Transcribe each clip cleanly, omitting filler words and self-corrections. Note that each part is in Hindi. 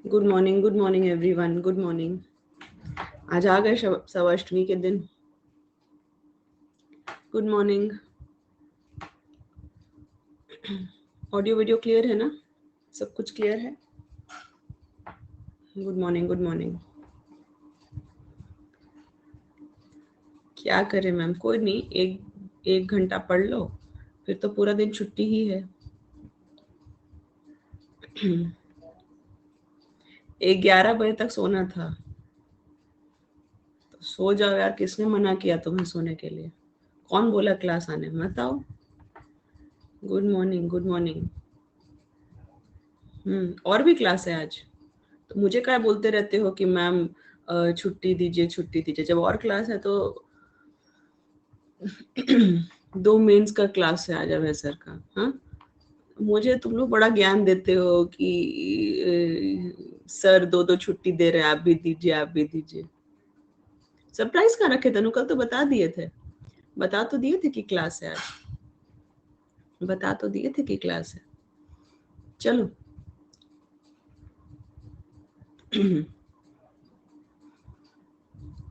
Good morning everyone, good morning. आज आ गए सवाष्टमी के दिन। Good morning. Audio video clear है ना? सब कुछ क्लियर है? Good morning, good morning. क्या करें मैम? कोई नहीं, एक घंटा पढ़ लो, फिर तो पूरा दिन छुट्टी ही है। 11 बजे तक सोना था, तो सो जाओ यार। किसने मना किया तुम्हें सोने के लिए? कौन बोला क्लास आने? मत आओ। Good morning, good morning. और भी क्लास है आज? तो मुझे क्या बोलते रहते हो कि मैम छुट्टी दीजिए, छुट्टी दीजिए, जब और क्लास है तो। 2 मेंस का क्लास है आज अभय सर का। हाँ, मुझे तुम लोग बड़ा ज्ञान देते हो कि सर 2 छुट्टी दे रहे हैं, आप भी दीजिए, आप भी दीजिए। सरप्राइज कहाँ रखे तनु? कल तो बता दिए थे, बता तो दिए थे कि क्लास है आज, बता तो दिए थे कि क्लास है। चलो।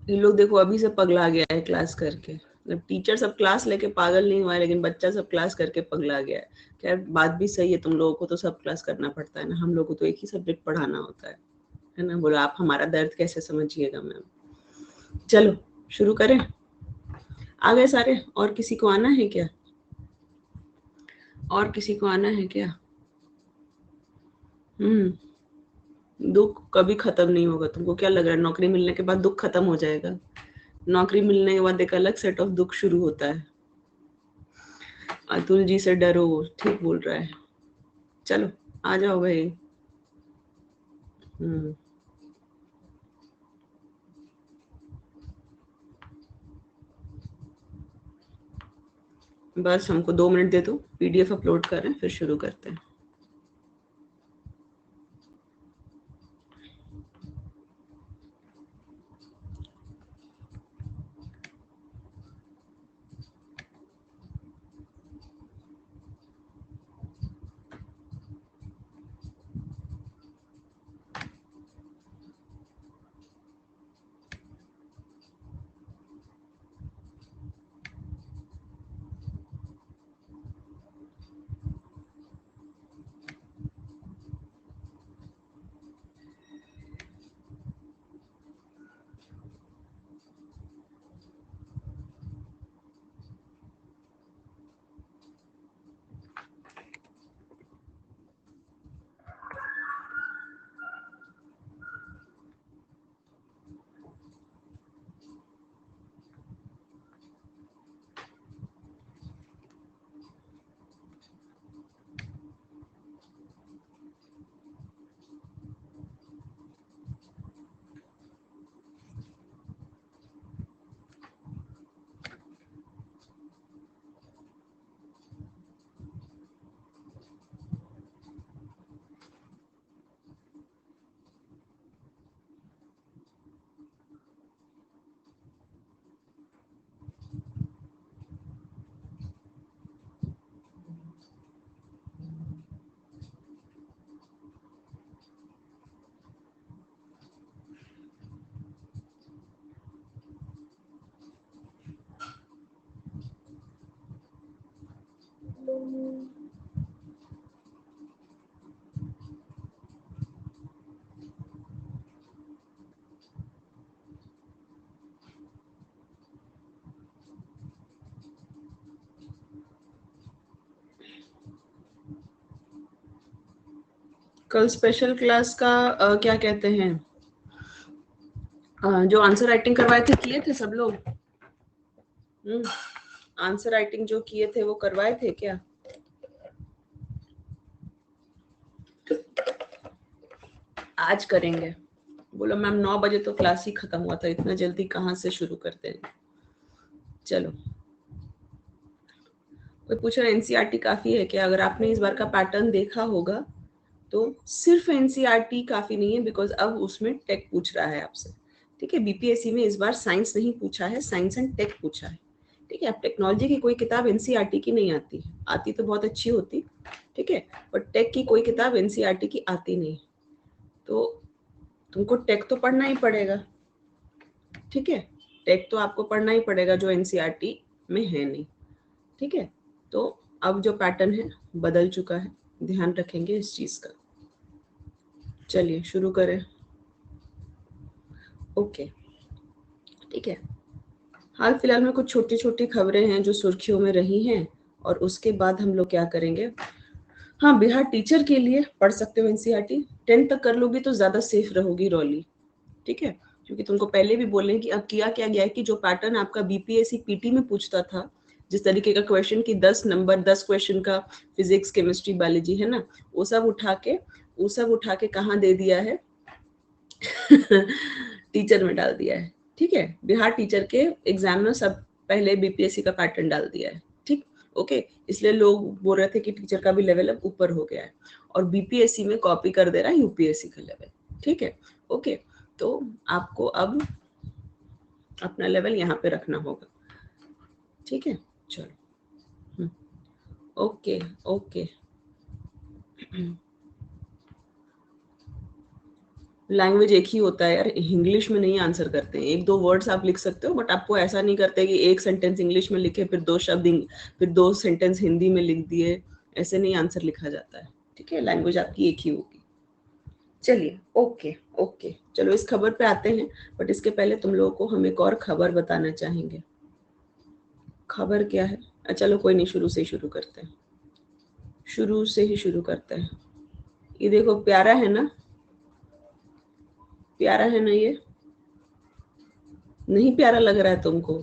ये लोग देखो अभी से पगला गया है क्लास करके। मतलब टीचर सब क्लास लेके पागल नहीं हुआ है, लेकिन बच्चा सब क्लास करके पगला गया है। खैर बात भी सही है, तुम लोगों को तो सब क्लास करना पड़ता है ना, हम लोगों को तो एक ही सब्जेक्ट पढ़ाना होता है ना। बोलो आप हमारा दर्द कैसे समझिएगा मैम। चलो शुरू करें। आ गए सारे? और किसी को आना है क्या? और किसी को आना है क्या? दुख कभी खत्म नहीं होगा। तुमको क्या लग रहा है नौकरी मिलने के बाद दुख खत्म हो जाएगा? नौकरी मिलने के बाद एक अलग सेट ऑफ दुख शुरू होता है। अतुल जी से डरो, ठीक बोल रहा है। चलो आ जाओ भाई। बस हमको 2 मिनट दे दो, पीडीएफ अपलोड कर रहे हैं, फिर शुरू करते हैं। कल स्पेशल क्लास का क्या कहते हैं, जो आंसर राइटिंग करवाए थे, किए थे सब लोग? आंसर राइटिंग जो किए थे वो करवाए थे क्या? आज करेंगे? बोलो मैम 9 बजे तो क्लास ही खत्म हुआ था, इतना जल्दी कहाँ से शुरू करते हैं। चलो, कोई पूछ रहा है एनसीईआरटी काफी है क्या? अगर आपने इस बार का पैटर्न देखा होगा तो सिर्फ एनसीईआरटी काफी नहीं है, बिकॉज अब उसमें टेक पूछ रहा है आपसे। ठीक है, बीपीएससी में इस बार साइंस नहीं पूछा है, साइंस एंड टेक पूछा है। ठीक है, अब टेक्नोलॉजी की कोई किताब एनसीईआरटी की नहीं आती, आती तो बहुत अच्छी होती। ठीक है, बट टेक की कोई किताब एनसीईआरटी की आती नहीं। तो तुमको टेक तो पढ़ना ही पड़ेगा, ठीक है, टेक तो आपको पढ़ना ही पड़ेगा जो एनसीईआरटी में है नहीं, ठीक है। तो अब जो पैटर्न है बदल चुका है, ध्यान रखेंगे इस चीज का। चलिए शुरू करें। ओके, ठीक है। हाल फिलहाल में कुछ छोटी छोटी खबरें हैं जो सुर्खियों में रही हैं, और उसके बाद हम लोग क्या करेंगे। हाँ, बिहार टीचर के लिए पढ़ सकते हो एनसीईआरटी, 10th तक कर लोगी तो ज्यादा सेफ रहोगी रॉली, ठीक है। क्योंकि तुमको पहले भी बोले कि अब किया क्या गया है कि जो पैटर्न आपका बीपीएससी पीटी में पूछता था, जिस तरीके का क्वेश्चन की 10 नंबर 10 क्वेश्चन का फिजिक्स केमिस्ट्री बायोलॉजी है ना, वो सब उठा के कहाँ दे दिया है टीचर में डाल दिया है, ठीक है। बिहार टीचर के एग्जाम में सब पहले बीपीएससी का पैटर्न डाल दिया है, ठीक, ओके। इसलिए लोग बोल रहे थे कि टीचर का भी लेवल अब ऊपर हो गया है, और बीपीएससी में कॉपी कर दे रहा है यूपीएससी का लेवल, ठीक है, ओके। तो आपको अब अपना लेवल यहाँ पे रखना होगा, ठीक है। चलो, ओके ओके। लैंग्वेज एक ही होता है यार, इंग्लिश में नहीं आंसर करते हैं। एक दो वर्ड्स आप लिख सकते हो, बट आपको ऐसा नहीं करते कि एक सेंटेंस इंग्लिश में लिखे फिर फिर दो सेंटेंस हिंदी में लिख दिए, ऐसे नहीं आंसर लिखा जाता है, ठीक है। लैंग्वेज आपकी एक ही होगी। चलिए, ओके ओके, चलो इस खबर पे आते हैं, बट इसके पहले तुम लोगों को हम एक और खबर बताना चाहेंगे। खबर क्या है? चलो कोई नहीं, शुरू से ही शुरू करते हैं, शुरू से ही शुरू करते हैं। ये देखो, प्यारा है ना, प्यारा है ना ये? नहीं प्यारा लग रहा है तुमको?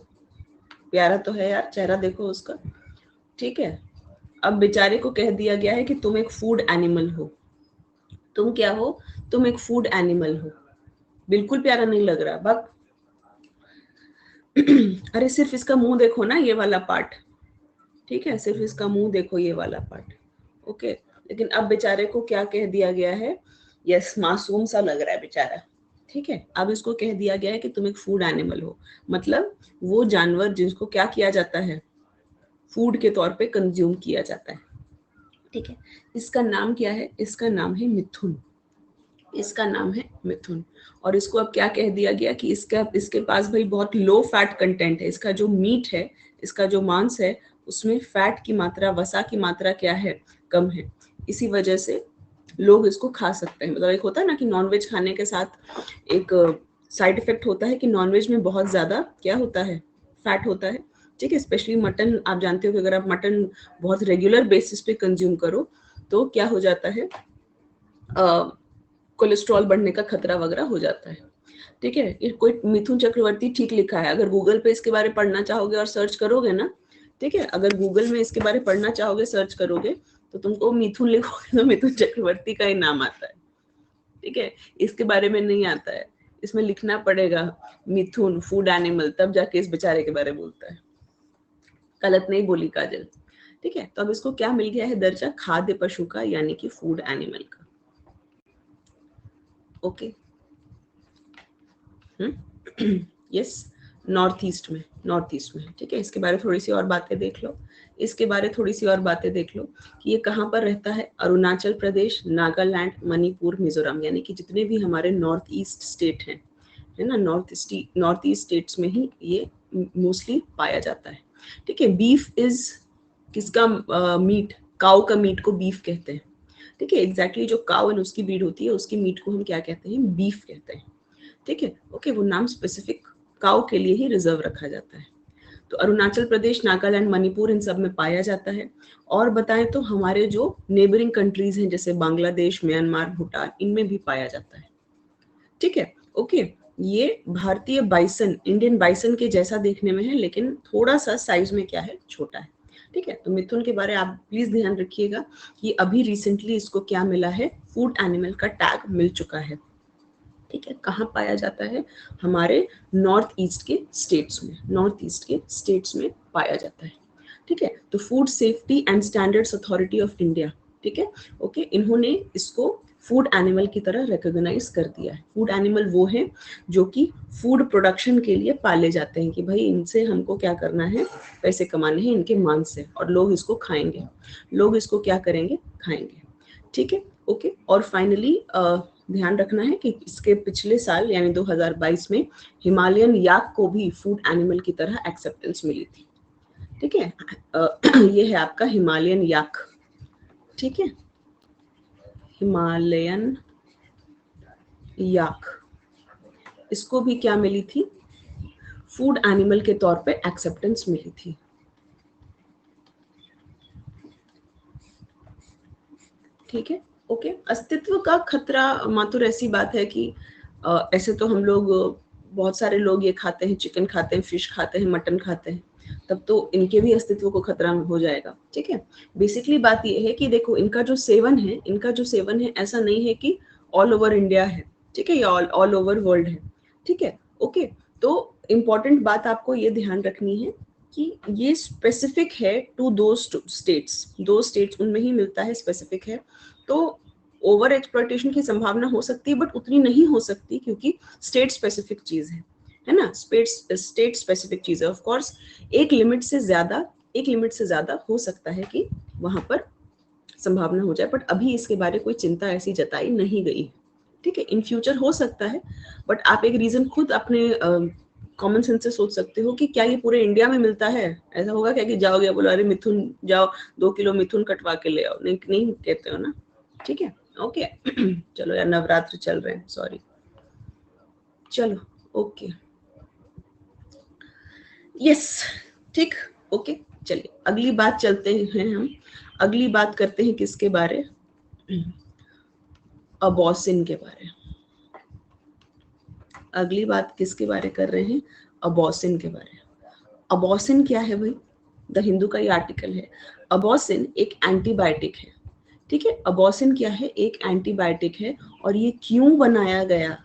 प्यारा तो है यार, चेहरा देखो उसका, ठीक है। अब बेचारे को कह दिया गया है कि तुम एक फूड एनिमल हो। तुम क्या हो? तुम एक फूड एनिमल हो। बिल्कुल प्यारा नहीं लग रहा, बक अरे सिर्फ इसका मुंह देखो ना, ये वाला पार्ट, ठीक है, सिर्फ इसका मुंह देखो, ये वाला पार्ट, ओके। लेकिन अब बेचारे को क्या कह दिया गया है? यस, मासूम सा लग रहा है बेचारा, ठीक है। अब इसको कह दिया गया है कि तुम एक फूड एनिमल हो, मतलब वो जानवर जिसको क्या किया जाता है, फूड के तौर पे कंज्यूम किया जाता है, ठीक है। इसका नाम क्या है? इसका नाम है मिथुन, इसका नाम है मिथुन। और इसको अब क्या कह दिया गया कि इसके पास भाई बहुत लो फैट कंटेंट है, इसका जो मीट है, इसका जो मांस है, उसमें फैट की मात्रा, वसा की मात्रा क्या है? कम है। इसी वजह से लोग इसको खा सकते हैं। मतलब एक होता है ना कि नॉनवेज खाने के साथ एक साइड इफेक्ट होता है कि नॉनवेज में बहुत ज्यादा क्या होता है? फैट होता है, ठीक है। स्पेशली मटन, आप जानते हो कि अगर आप मटन बहुत रेगुलर बेसिस पे कंज्यूम करो तो क्या हो जाता है, कोलेस्ट्रॉल बढ़ने का खतरा वगैरह हो जाता है, ठीक है। ये कोई मिथुन चक्रवर्ती ठीक लिखा है, अगर गूगल पे इसके बारे में पढ़ना चाहोगे और सर्च करोगे ना, ठीक है, अगर गूगल में इसके बारे में पढ़ना चाहोगे, सर्च करोगे, तो तुमको मिथुन लिखोगे तो मिथुन चक्रवर्ती का ही नाम आता है, ठीक है। इसके बारे में नहीं आता है, इसमें लिखना पड़ेगा मिथुन फूड एनिमल, तब जाके इस बेचारे के बारे में बोलता है। गलत नहीं बोली काजल, ठीक है। तो अब इसको क्या मिल गया है दर्जा? खाद्य पशु का, यानी कि फूड एनिमल का, ओके। यस, नॉर्थ ईस्ट में, ठीक है। इसके बारे में थोड़ी सी और बातें देख लो, इसके बारे थोड़ी सी और बातें देख लो कि ये कहाँ पर रहता है। अरुणाचल प्रदेश, नागालैंड, मणिपुर, मिजोरम, यानी कि जितने भी हमारे नॉर्थ ईस्ट स्टेट हैं, है ना, नॉर्थ ईस्ट स्टेट्स में ही ये मोस्टली पाया जाता है, ठीक है। बीफ इज किसका मीट? काऊ का मीट को बीफ कहते हैं, ठीक है। एग्जैक्टली जो काऊ एंड उसकी ब्रीड होती है, उसकी मीट को हम क्या कहते हैं? बीफ कहते हैं, ठीक है, ओके। वो नाम स्पेसिफिक काऊ के लिए ही रिजर्व रखा जाता है। तो अरुणाचल प्रदेश, नागालैंड, मणिपुर, इन सब में पाया जाता है। और बताएं तो हमारे जो नेबरिंग कंट्रीज हैं, जैसे बांग्लादेश, म्यांमार, भूटान, इनमें भी पाया जाता है, ठीक है, ओके। ये भारतीय बाइसन, इंडियन बाइसन के जैसा देखने में है, लेकिन थोड़ा सा साइज में क्या है? छोटा है, ठीक है। तो मिथुन के बारे आप प्लीज ध्यान रखिएगा कि अभी रिसेंटली इसको क्या मिला है? फूड एनिमल का टैग मिल चुका है, ठीक है। कहाँ पाया जाता है? हमारे नॉर्थ ईस्ट के स्टेट्स में, नॉर्थ ईस्ट के स्टेट्स में पाया जाता है, ठीक है। तो food safety and standards authority of India, ठीक है, ओके, इन्होंने इसको फूड एनिमल की तरह रिकॉग्नाइज कर दिया है। फूड एनिमल वो है जो कि फूड प्रोडक्शन के लिए पाले जाते हैं, कि भाई इनसे हमको क्या करना है? पैसे कमाने हैं इनके मांस से, और लोग इसको खाएंगे, लोग इसको क्या करेंगे? खाएंगे, ठीक है, ओके। और फाइनली ध्यान रखना है कि इसके पिछले साल यानी 2022 में हिमालयन याक को भी फूड एनिमल की तरह एक्सेप्टेंस मिली थी। ठीक है, ये है आपका हिमालयन याक। ठीक है, हिमालयन याक, इसको भी क्या मिली थी, फूड एनिमल के तौर पे एक्सेप्टेंस मिली थी। ठीक है, ओके। अस्तित्व का खतरा मातुर ऐसी बात है कि ऐसे तो हम लोग बहुत सारे लोग ये खाते हैं, चिकन खाते हैं, फिश खाते हैं, मटन खाते हैं, तब तो इनके भी अस्तित्व को खतरा हो जाएगा। ठीक है, बेसिकली बात ये है कि देखो इनका जो सेवन है ऐसा नहीं है कि ऑल ओवर इंडिया है, ठीक है, या ऑल ओवर वर्ल्ड है। ठीक है, ओके। तो इम्पॉर्टेंट बात आपको ये ध्यान रखनी है कि ये स्पेसिफिक है टू दो स्टेट्स, उनमें ही मिलता है, स्पेसिफिक है। तो ओवर एक्सप्लॉयटेशन की संभावना हो सकती है, बट उतनी नहीं हो सकती क्योंकि स्टेट स्पेसिफिक चीज है ना, स्टेट स्पेसिफिक चीज है। ऑफ कोर्स एक लिमिट से ज्यादा हो सकता है कि वहां पर संभावना हो जाए, बट अभी इसके बारे कोई चिंता ऐसी जताई नहीं गई। ठीक है, इन फ्यूचर हो सकता है, बट आप एक रीजन खुद अपने कॉमन सेंस से सोच सकते हो कि क्या ये पूरे इंडिया में मिलता है। ऐसा होगा क्या कि जाओगे बोलो अरे मिथुन जाओ 2 किलो मिथुन कटवा के ले आओ, नहीं नहीं कहते हो ना। ठीक है, ओके। चलो यार, नवरात्र चल रहे हैं, सॉरी। चलो, ओके, यस, ठीक, ओके। चलिए अगली बात चलते हैं, हम अगली बात करते हैं किसके बारे, अबॉर्शन के बारे। अगली बात किसके बारे कर रहे हैं, अबॉर्शन के बारे। अबॉर्शन क्या है भाई, द हिंदू का ये आर्टिकल है। अबॉर्शन एक एंटीबायोटिक है। ठीक है, अबॉर्शन क्या है, एक एंटीबायोटिक है। और ये क्यों बनाया गया,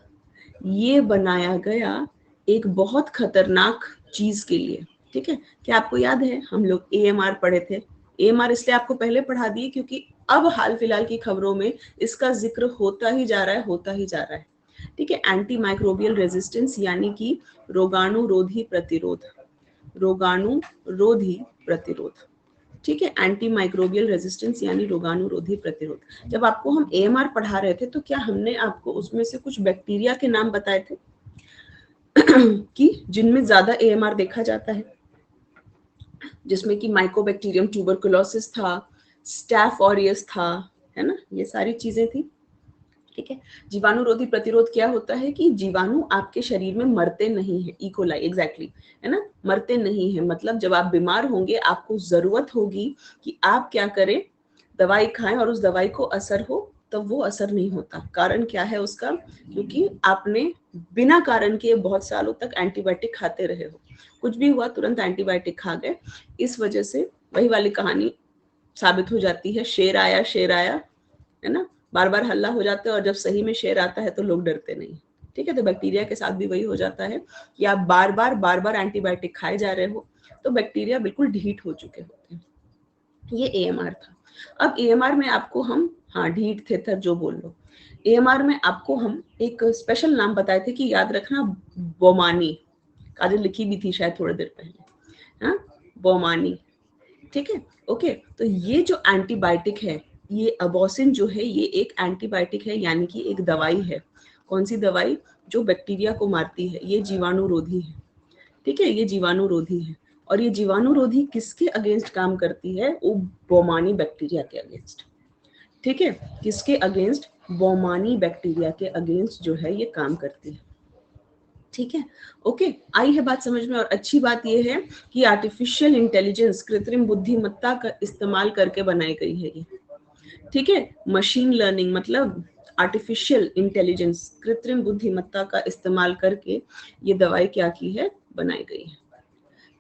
ये बनाया गया एक बहुत खतरनाक चीज के लिए। ठीक है, क्या आपको याद है हम लोग एएमआर पढ़े थे। एएमआर इसलिए आपको पहले पढ़ा दिए क्योंकि अब हाल फिलहाल की खबरों में इसका जिक्र होता ही जा रहा है। ठीक है, एंटी माइक्रोबियल रेजिस्टेंस यानी कि रोगाणुरोधी प्रतिरोध, रोगाणुरोधी प्रतिरोध। ठीक है, एंटी माइक्रोबियल रेजिस्टेंस यानी रोगाणुरोधी प्रतिरोध। जब आपको हम एएमआर पढ़ा रहे थे तो क्या हमने आपको उसमें से कुछ बैक्टीरिया के नाम बताए थे कि जिनमें ज्यादा एएमआर देखा जाता है, जिसमें कि माइकोबैक्टीरियम ट्यूबरकुलोसिस था, स्टैफ ऑरियस था, है ना, ये सारी चीजें थी। ठीक है, जीवाणुरोधी प्रतिरोध क्या होता है कि जीवाणु आपके शरीर में मरते नहीं है, इकोलाई एग्जैक्टली, है ना, मरते नहीं है। मतलब जब आप बीमार होंगे आपको जरूरत होगी कि आप क्या करें, दवाई खाएं, और उस दवाई को असर हो, तब वो असर नहीं होता। कारण क्या है उसका, क्योंकि आपने बिना कारण के बहुत सालों तक एंटीबायोटिक खाते रहे हो, कुछ भी हुआ तुरंत एंटीबायोटिक खा गए। इस वजह से वही वाली कहानी साबित हो जाती है, शेर आया, है ना, बार बार हल्ला हो जाता है, और जब सही में शेर आता है तो लोग डरते नहीं। ठीक है, तो बैक्टीरिया के साथ भी वही हो जाता है कि आप बार बार एंटीबायोटिक खाए जा रहे हो, तो बैक्टीरिया बिल्कुल ढीठ हो चुके होते हैं। ये एएमआर था। अब एएमआर में आपको हम, हाँ ढीठ थे थर जो बोल लो, एएमआर में आपको हम एक स्पेशल नाम बताए थे कि याद रखना, बोमानी, काजल लिखी भी थी शायद थोड़ी देर पहले, हाँ, बोमानी। ठीक है, ओके। तो ये जो एंटीबायोटिक है, ये अबॉसिन जो है, ये एक एंटीबायोटिक है, यानी कि एक दवाई है। कौन सी दवाई, जो बैक्टीरिया को मारती है, ये जीवाणुरोधी है। ठीक है, ये जीवाणुरोधी है। और ये जीवाणुरोधी किसके अगेंस्ट काम करती है, वो बोमानी बैक्टीरिया के अगेंस्ट। ठीक है, किसके अगेंस्ट, बोमानी बैक्टीरिया के अगेंस्ट जो है ये काम करती है। ठीक है, ओके, आई है बात समझ में। और अच्छी बात यह है कि आर्टिफिशियल इंटेलिजेंस, कृत्रिम बुद्धिमत्ता का इस्तेमाल करके बनाई गई है ये। ठीक है, मशीन लर्निंग मतलब आर्टिफिशियल इंटेलिजेंस, कृत्रिम बुद्धिमत्ता का इस्तेमाल करके ये दवाई क्या की है, बनाई गई है।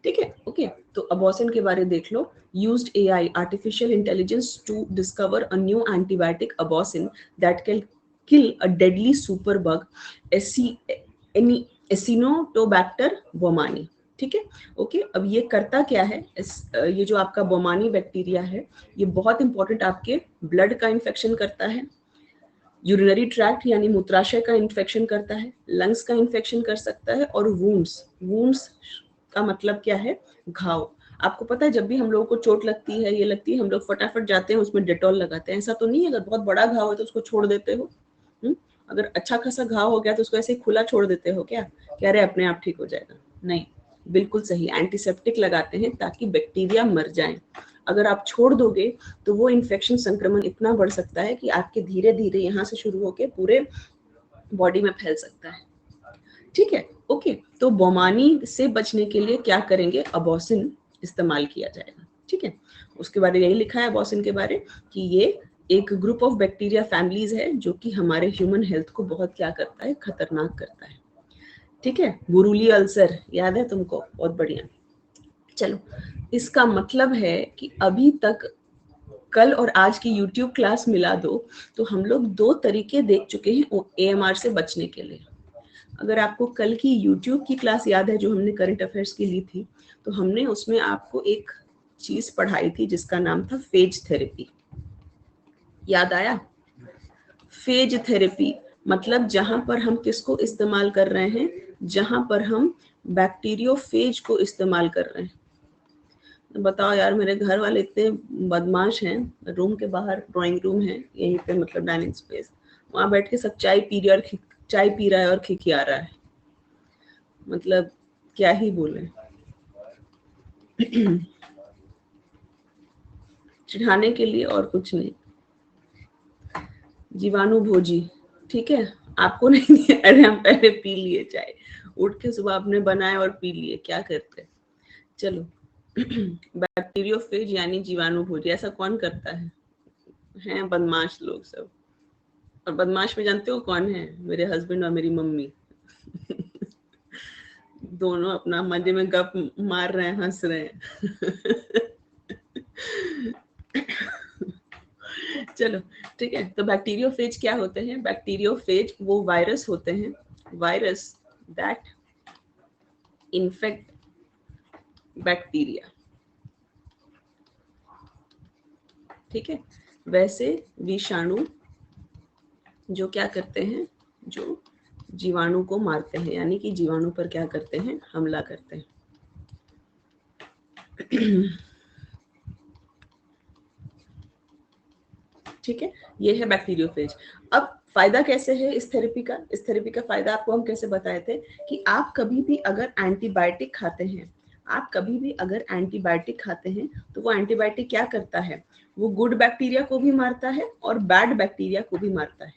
ठीक है, ओके। तो अबॉर्शन के बारे देख लो, used AI artificial intelligence to discover a new antibiotic abortion that can kill a deadly superbug Acinetobacter baumannii। ठीक है, ओके। अब ये करता क्या है, ये जो आपका बोमानी बैक्टीरिया है, ये बहुत इंपॉर्टेंट आपके ब्लड का इन्फेक्शन करता है, यूरिनरी ट्रैक्ट यानी मूत्राशय का इन्फेक्शन करता है, लंग्स का इन्फेक्शन कर सकता है, और वूंड्स का मतलब क्या है, घाव। आपको पता है जब भी हम लोगों को चोट लगती है, ये लगती है, हम लोग फटाफट जाते हैं उसमें डेटॉल लगाते हैं। ऐसा तो नहीं है, अगर बहुत बड़ा घाव है तो उसको छोड़ देते हो। अगर अच्छा खासा घाव हो गया तो उसको ऐसे खुला छोड़ देते हो क्या, कह रहे अपने आप ठीक हो जाएगा? नहीं, बिल्कुल सही, एंटीसेप्टिक लगाते हैं ताकि बैक्टीरिया मर जाएं। अगर आप छोड़ दोगे तो वो इन्फेक्शन संक्रमण इतना बढ़ सकता है कि आपके धीरे धीरे यहाँ से शुरू होकर पूरे बॉडी में फैल सकता है। ठीक है, ओके। तो बोमानी से बचने के लिए क्या करेंगे, अबॉसिन इस्तेमाल किया जाएगा। ठीक है, उसके बारे में यही लिखा है अबॉसिन के बारे कि ये एक ग्रुप ऑफ बैक्टीरिया फैमिलीज है जो कि हमारे ह्यूमन हेल्थ को बहुत क्या करता है, खतरनाक करता है। ठीक है, बुरुली अल्सर याद है तुमको, बहुत बढ़िया। चलो, इसका मतलब है कि अभी तक कल और आज की YouTube क्लास मिला दो तो हम लोग 2 तरीके देख चुके हैं AMR से बचने के लिए। अगर आपको कल की YouTube की क्लास याद है जो हमने करंट अफेयर्स की ली थी, तो हमने उसमें आपको एक चीज पढ़ाई थी जिसका नाम था फेज थेरेपी। याद आया? फेज थेरेपी मतलब जहां पर हम किसको इस्तेमाल कर रहे हैं, जहां पर हम बैक्टीरियोफेज को इस्तेमाल कर रहे हैं। बताओ यार, मेरे घर वाले इतने बदमाश हैं, रूम के बाहर ड्राइंग रूम है यहीं पे, मतलब डाइनिंग स्पेस, वहां बैठ के सब चाय पी रहा है और खिखिया रहा है, मतलब क्या ही बोले। चिढ़ाने के लिए और कुछ नहीं, जीवाणु भोजी। ठीक है, आपको नहीं दिया, अरे हम पहले पी लिए चाय, उठ के सुबह आपने बनाए और पी लिए, क्या करते। चलो, बैक्टीरियोफेज यानी जीवाणु भोजी, ऐसा कौन करता है? हैं बदमाश लोग सब। और बदमाश में जानते हो कौन है? मेरे हस्बैंड और मेरी मम्मी। दोनों अपना मजे में गप मार रहे हैं, हंस रहे हैं। चलो, ठीक है। तो बैक्टीरियोफेज क्या होते हैं? बैक्टीरियोफेज वो वायरस होते हैं, वायरस दैट इन्फेक्ट बैक्टीरिया। ठीक है, वैसे विषाणु जो क्या करते हैं, जो जीवाणु को मारते हैं, यानी कि जीवाणु पर क्या करते हैं, हमला करते हैं। ठीक है, ये है बैक्टीरियोफेज। अब फायदा कैसे है इस थेरेपी का? इस थेरेपी का फायदा आपको हम कैसे बताए थे कि आप कभी भी अगर एंटीबायोटिक खाते हैं, आप कभी भी अगर एंटीबायोटिक खाते हैं तो वो एंटीबायोटिक क्या करता है, वो गुड बैक्टीरिया को भी मारता है और बैड बैक्टीरिया को भी मारता है।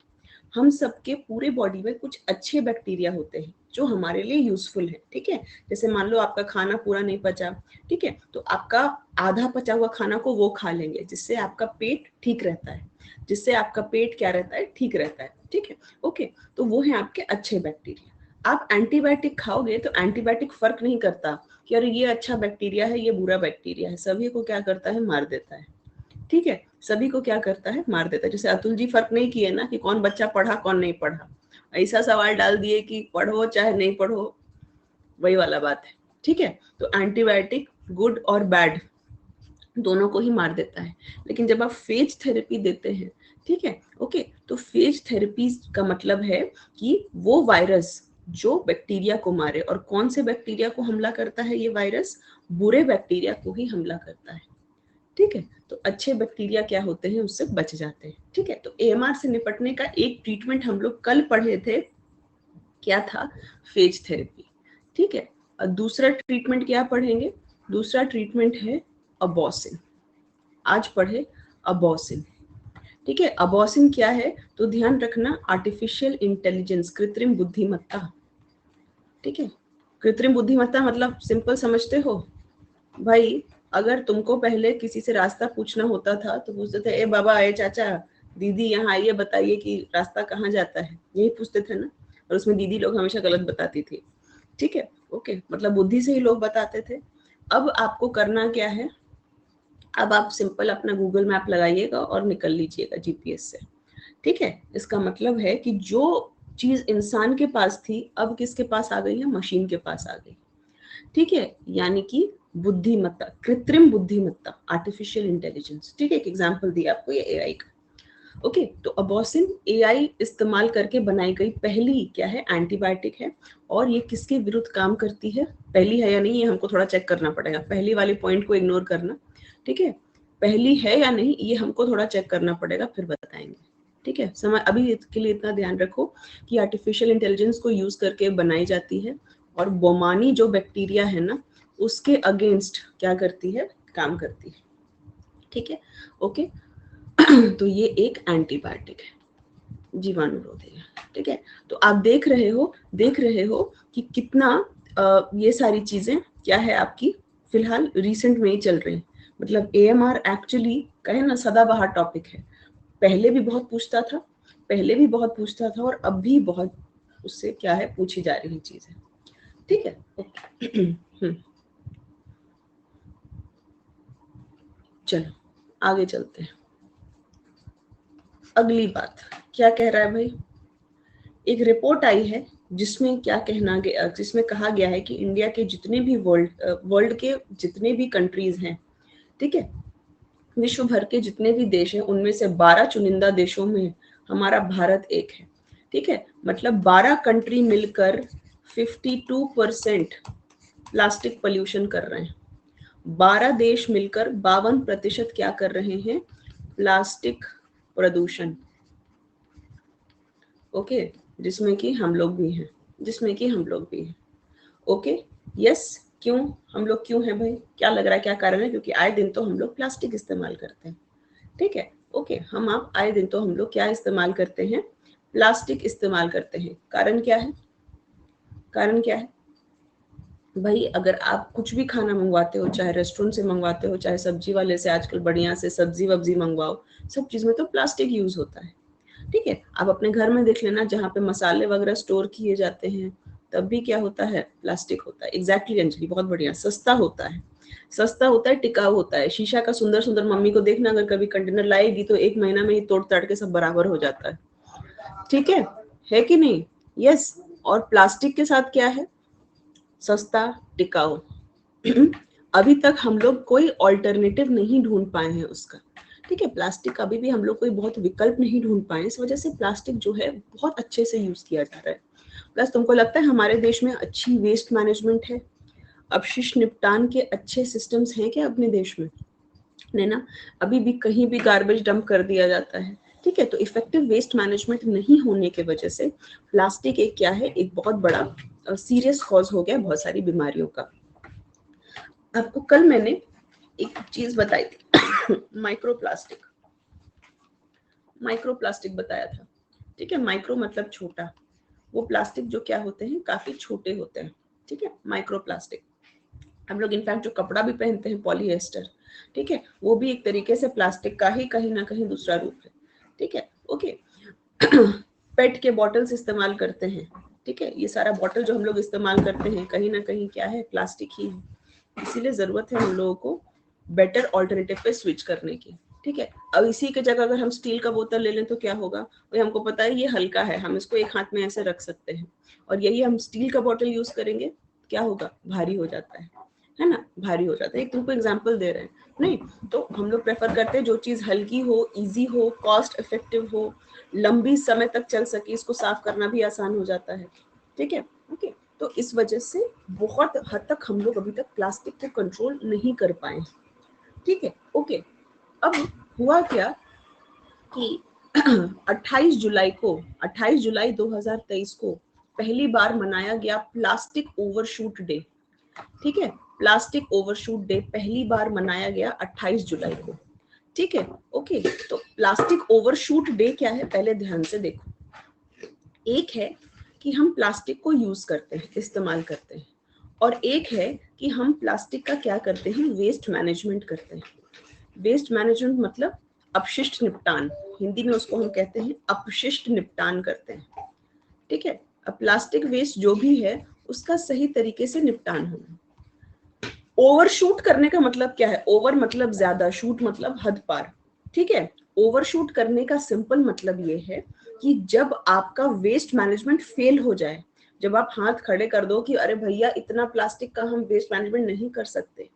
हम सबके पूरे बॉडी में कुछ अच्छे बैक्टीरिया होते हैं जो हमारे लिए यूजफुल है। ठीक है, जैसे मान लो आपका खाना पूरा नहीं पचा, ठीक है, तो आपका आधा पचा हुआ खाना को वो खा लेंगे, जिससे आपका पेट ठीक रहता है, जिससे आपका पेट क्या रहता है, ठीक रहता है। ठीक है, ओके, तो वो है आपके अच्छे बैक्टीरिया। आप एंटीबायोटिक खाओगे तो एंटीबायोटिक फर्क नहीं करता कि अरे ये अच्छा बैक्टीरिया है, ये बुरा बैक्टीरिया है, सभी को क्या करता है, मार देता है। ठीक है, सभी को क्या करता है, मार देता है। जैसे अतुल जी फर्क नहीं किए ना कि कौन बच्चा पढ़ा कौन नहीं पढ़ा, ऐसा सवाल डाल दिए कि पढ़ो चाहे नहीं पढ़ो, वही वाला बात है। ठीक है, तो एंटीबायोटिक गुड और बैड दोनों को ही मार देता है। लेकिन जब आप फेज थेरेपी देते हैं, ठीक है, ओके, तो फेज थेरेपी का मतलब है कि वो वायरस जो बैक्टीरिया को मारे, और कौन से बैक्टीरिया को हमला करता है ये वायरस, बुरे बैक्टीरिया को ही हमला करता है। ठीक है, तो अच्छे बैक्टीरिया क्या होते हैं, उससे बच जाते हैं। ठीक है, तो AMR से निपटने का एक ट्रीटमेंट हम लोग कल पढ़े थे, क्या था, फेज थेरेपी। ठीक है, और दूसरा ट्रीटमेंट क्या पढ़ेंगे, दूसरा ट्रीटमेंट है अबॉसिन। आज पढ़े अबॉसिन। ठीक है, अबॉसिन क्या है, तो ध्यान रखना, आर्टिफिशियल इंटेलिजेंस, कृत्रिम बुद्धिमत्ता। ठीक है, कृत्रिम बुद्धिमत्ता मतलब सिंपल समझते हो भाई, अगर तुमको पहले किसी से रास्ता पूछना होता था तो पूछते थे, ए बाबा, ए चाचा, दीदी यहाँ आइए, बताइए कि रास्ता कहाँ जाता है, यही पूछते थे ना, और उसमें दीदी लोग हमेशा गलत बताती थी। ठीक है, ओके, मतलब बुद्धि से ही लोग बताते थे। अब आपको करना क्या है, अब आप सिंपल अपना गूगल मैप लगाइएगा और निकल लीजिएगा GPS से। ठीक है, इसका मतलब है कि जो चीज इंसान के पास थी अब किसके पास आ गई है, मशीन के पास आ गई। ठीक है, यानी कि बुद्धिमत्ता, कृत्रिम बुद्धिमत्ता, आर्टिफिशियल इंटेलिजेंस। ठीक है, एक एग्जांपल दिया आपको ये AI का। ओके, तो अबॉसिन AI इस्तेमाल करके बनाई गई पहली क्या है, एंटीबायोटिक है। और ये किसके विरुद्ध काम करती है, पहली है या नहीं, ये हमको थोड़ा चेक करना पड़ेगा, पहली वाले पॉइंट को इग्नोर करना। ठीक है, पहली है या नहीं ये हमको थोड़ा चेक करना पड़ेगा, फिर बताएंगे। ठीक है, समय अभी के लिए इतना ध्यान रखो कि आर्टिफिशियल इंटेलिजेंस को यूज करके बनाई जाती है और बोमानी जो बैक्टीरिया है ना उसके अगेंस्ट क्या करती है, काम करती है। ठीक है, ओके। तो ये एक एंटीबायोटिक है, जीवाणुरोधी है। ठीक है, तो आप देख रहे हो कि कितना ये सारी चीजें क्या है आपकी फिलहाल रिसेंट में ही चल रही है। मतलब AMR एक्चुअली कहे ना सदाबहार टॉपिक है, पहले भी बहुत पूछता था और अब भी बहुत उससे क्या है पूछी जा रही चीज है। ठीक है, ओके। चलो आगे चलते हैं। अगली बात क्या कह रहा है भाई, एक रिपोर्ट आई है जिसमें जिसमें कहा गया है कि इंडिया के जितने भी वर्ल्ड के जितने भी कंट्रीज हैं, ठीक है, विश्व भर के जितने भी देश हैं उनमें से 12 चुनिंदा देशों में हमारा भारत एक है। ठीक है, मतलब 12 कंट्री मिलकर 52% प्लास्टिक पोल्यूशन कर रहे हैं। 12 देश मिलकर 52% क्या कर रहे हैं, प्लास्टिक प्रदूषण। ओके, जिसमें कि हम लोग भी हैं। Okay, yes. क्यों हम लोग क्यों हैं भाई, क्या लग रहा है क्या कारण है? क्योंकि आए दिन तो हम लोग प्लास्टिक इस्तेमाल करते हैं। ठीक है, ओके, हम आप आए दिन तो हम लोग क्या इस्तेमाल करते हैं, प्लास्टिक इस्तेमाल करते हैं। कारण क्या है भाई? अगर आप कुछ भी खाना मंगवाते हो, चाहे रेस्टोरेंट से मंगवाते हो, चाहे सब्जी वाले से आजकल बढ़िया से सब्जी वब्जी मंगवाओ, सब चीज में तो प्लास्टिक यूज होता है। ठीक है, आप अपने घर में देख लेना, जहाँ पे मसाले वगैरह स्टोर किए जाते हैं तब भी क्या होता है, प्लास्टिक होता है। एग्जैक्टली अंजलि, बहुत बढ़िया। सस्ता होता है, टिकाऊ होता है। शीशा का सुंदर सुंदर मम्मी को देखना, अगर कभी कंटेनर लाएगी तो 1 महीना में ही तोड़ ताड़ के सब बराबर हो जाता है। ठीक है कि नहीं? यस। और प्लास्टिक के साथ क्या है, सस्ता, टिकाऊ। अभी तक हम लोग कोई ऑल्टरनेटिव नहीं ढूंढ पाए हैं उसका। ठीक है, प्लास्टिक का अभी भी हम लोग कोई बहुत विकल्प नहीं ढूंढ पाए, इस वजह से प्लास्टिक जो है बहुत अच्छे से यूज किया जा रहा है। प्लस तुमको लगता है हमारे देश में अच्छी वेस्ट मैनेजमेंट है, अपशिष्ट निपटान के अच्छे सिस्टम्स हैं क्या अपने देश में? नहीं ना, अभी भी कहीं भी गार्बेज डंप कर दिया जाता है। ठीक है, तो इफेक्टिव वेस्ट मैनेजमेंट नहीं होने के वजह से प्लास्टिक एक क्या है, एक बहुत बड़ा सीरियस कॉज हो गया बहुत सारी बीमारियों का। आपको कल मैंने एक चीज बताई थी, माइक्रोप्लास्टिक बताया था। ठीक है, माइक्रो मतलब छोटा, वो प्लास्टिक जो क्या होते हैं, काफी छोटे होते हैं। ठीक है, माइक्रोप्लास्टिक। हम लोग इनफैक्ट जो कपड़ा भी पहनते हैं पॉलिएस्टर, ठीक है, वो भी एक तरीके से प्लास्टिक का ही कहीं ना कहीं दूसरा रूप है। ठीक है, ओके। पेट के बॉटल्स इस्तेमाल करते हैं। ठीक है, ये सारा बॉटल जो हम लोग इस्तेमाल करते हैं कहीं ना कहीं क्या है, प्लास्टिक ही है। इसीलिए जरूरत है हम लोगों को बेटर ऑल्टरनेटिव पे स्विच करने की। ठीक है, अब इसी की जगह अगर हम स्टील का बोतल ले लें तो क्या होगा, वही हमको पता है ये हल्का है, हम इसको एक हाथ में ऐसे रख सकते हैं। और यही हम स्टील का बोतल यूज करेंगे, क्या होगा, भारी हो जाता है ना, भारी हो जाता है। एक तुमको एग्जांपल दे रहे हैं, नहीं तो हम लोग प्रेफर करते हैं जो चीज हल्की हो, इजी हो, कॉस्ट इफेक्टिव हो, लंबी समय तक चल सके, इसको साफ करना भी आसान हो जाता है। ठीक है, ओके। तो इस वजह से बहुत हद तक हम लोग अभी तक प्लास्टिक को कंट्रोल नहीं कर पाए। ठीक है, ओके। अब हुआ क्या कि 28 जुलाई 2023 को पहली बार मनाया गया प्लास्टिक ओवरशूट डे। ठीक है, प्लास्टिक ओवरशूट डे पहली बार मनाया गया 28 जुलाई को। ठीक है, ओके। तो प्लास्टिक ओवरशूट डे क्या है, पहले ध्यान से देखो। एक है कि हम प्लास्टिक को यूज करते हैं, इस्तेमाल करते हैं, और एक है कि हम प्लास्टिक का क्या करते हैं, वेस्ट मैनेजमेंट करते हैं। वेस्ट मैनेजमेंट मतलब अपशिष्ट निपटान, हिंदी में उसको हम कहते हैं अपशिष्ट निपटान करते हैं। ठीक है, अब प्लास्टिक वेस्ट जो भी है उसका सही तरीके से निपटान होना। ओवरशूट करने का मतलब क्या है, ओवर मतलब ज्यादा, शूट मतलब हद पार। ठीक है, ओवरशूट करने का सिंपल मतलब ये है कि जब आपका वेस्ट मैनेजमेंट फेल हो जाए, जब आप हाथ खड़े कर दो कि अरे भैया इतना प्लास्टिक का हम वेस्ट मैनेजमेंट नहीं कर सकते,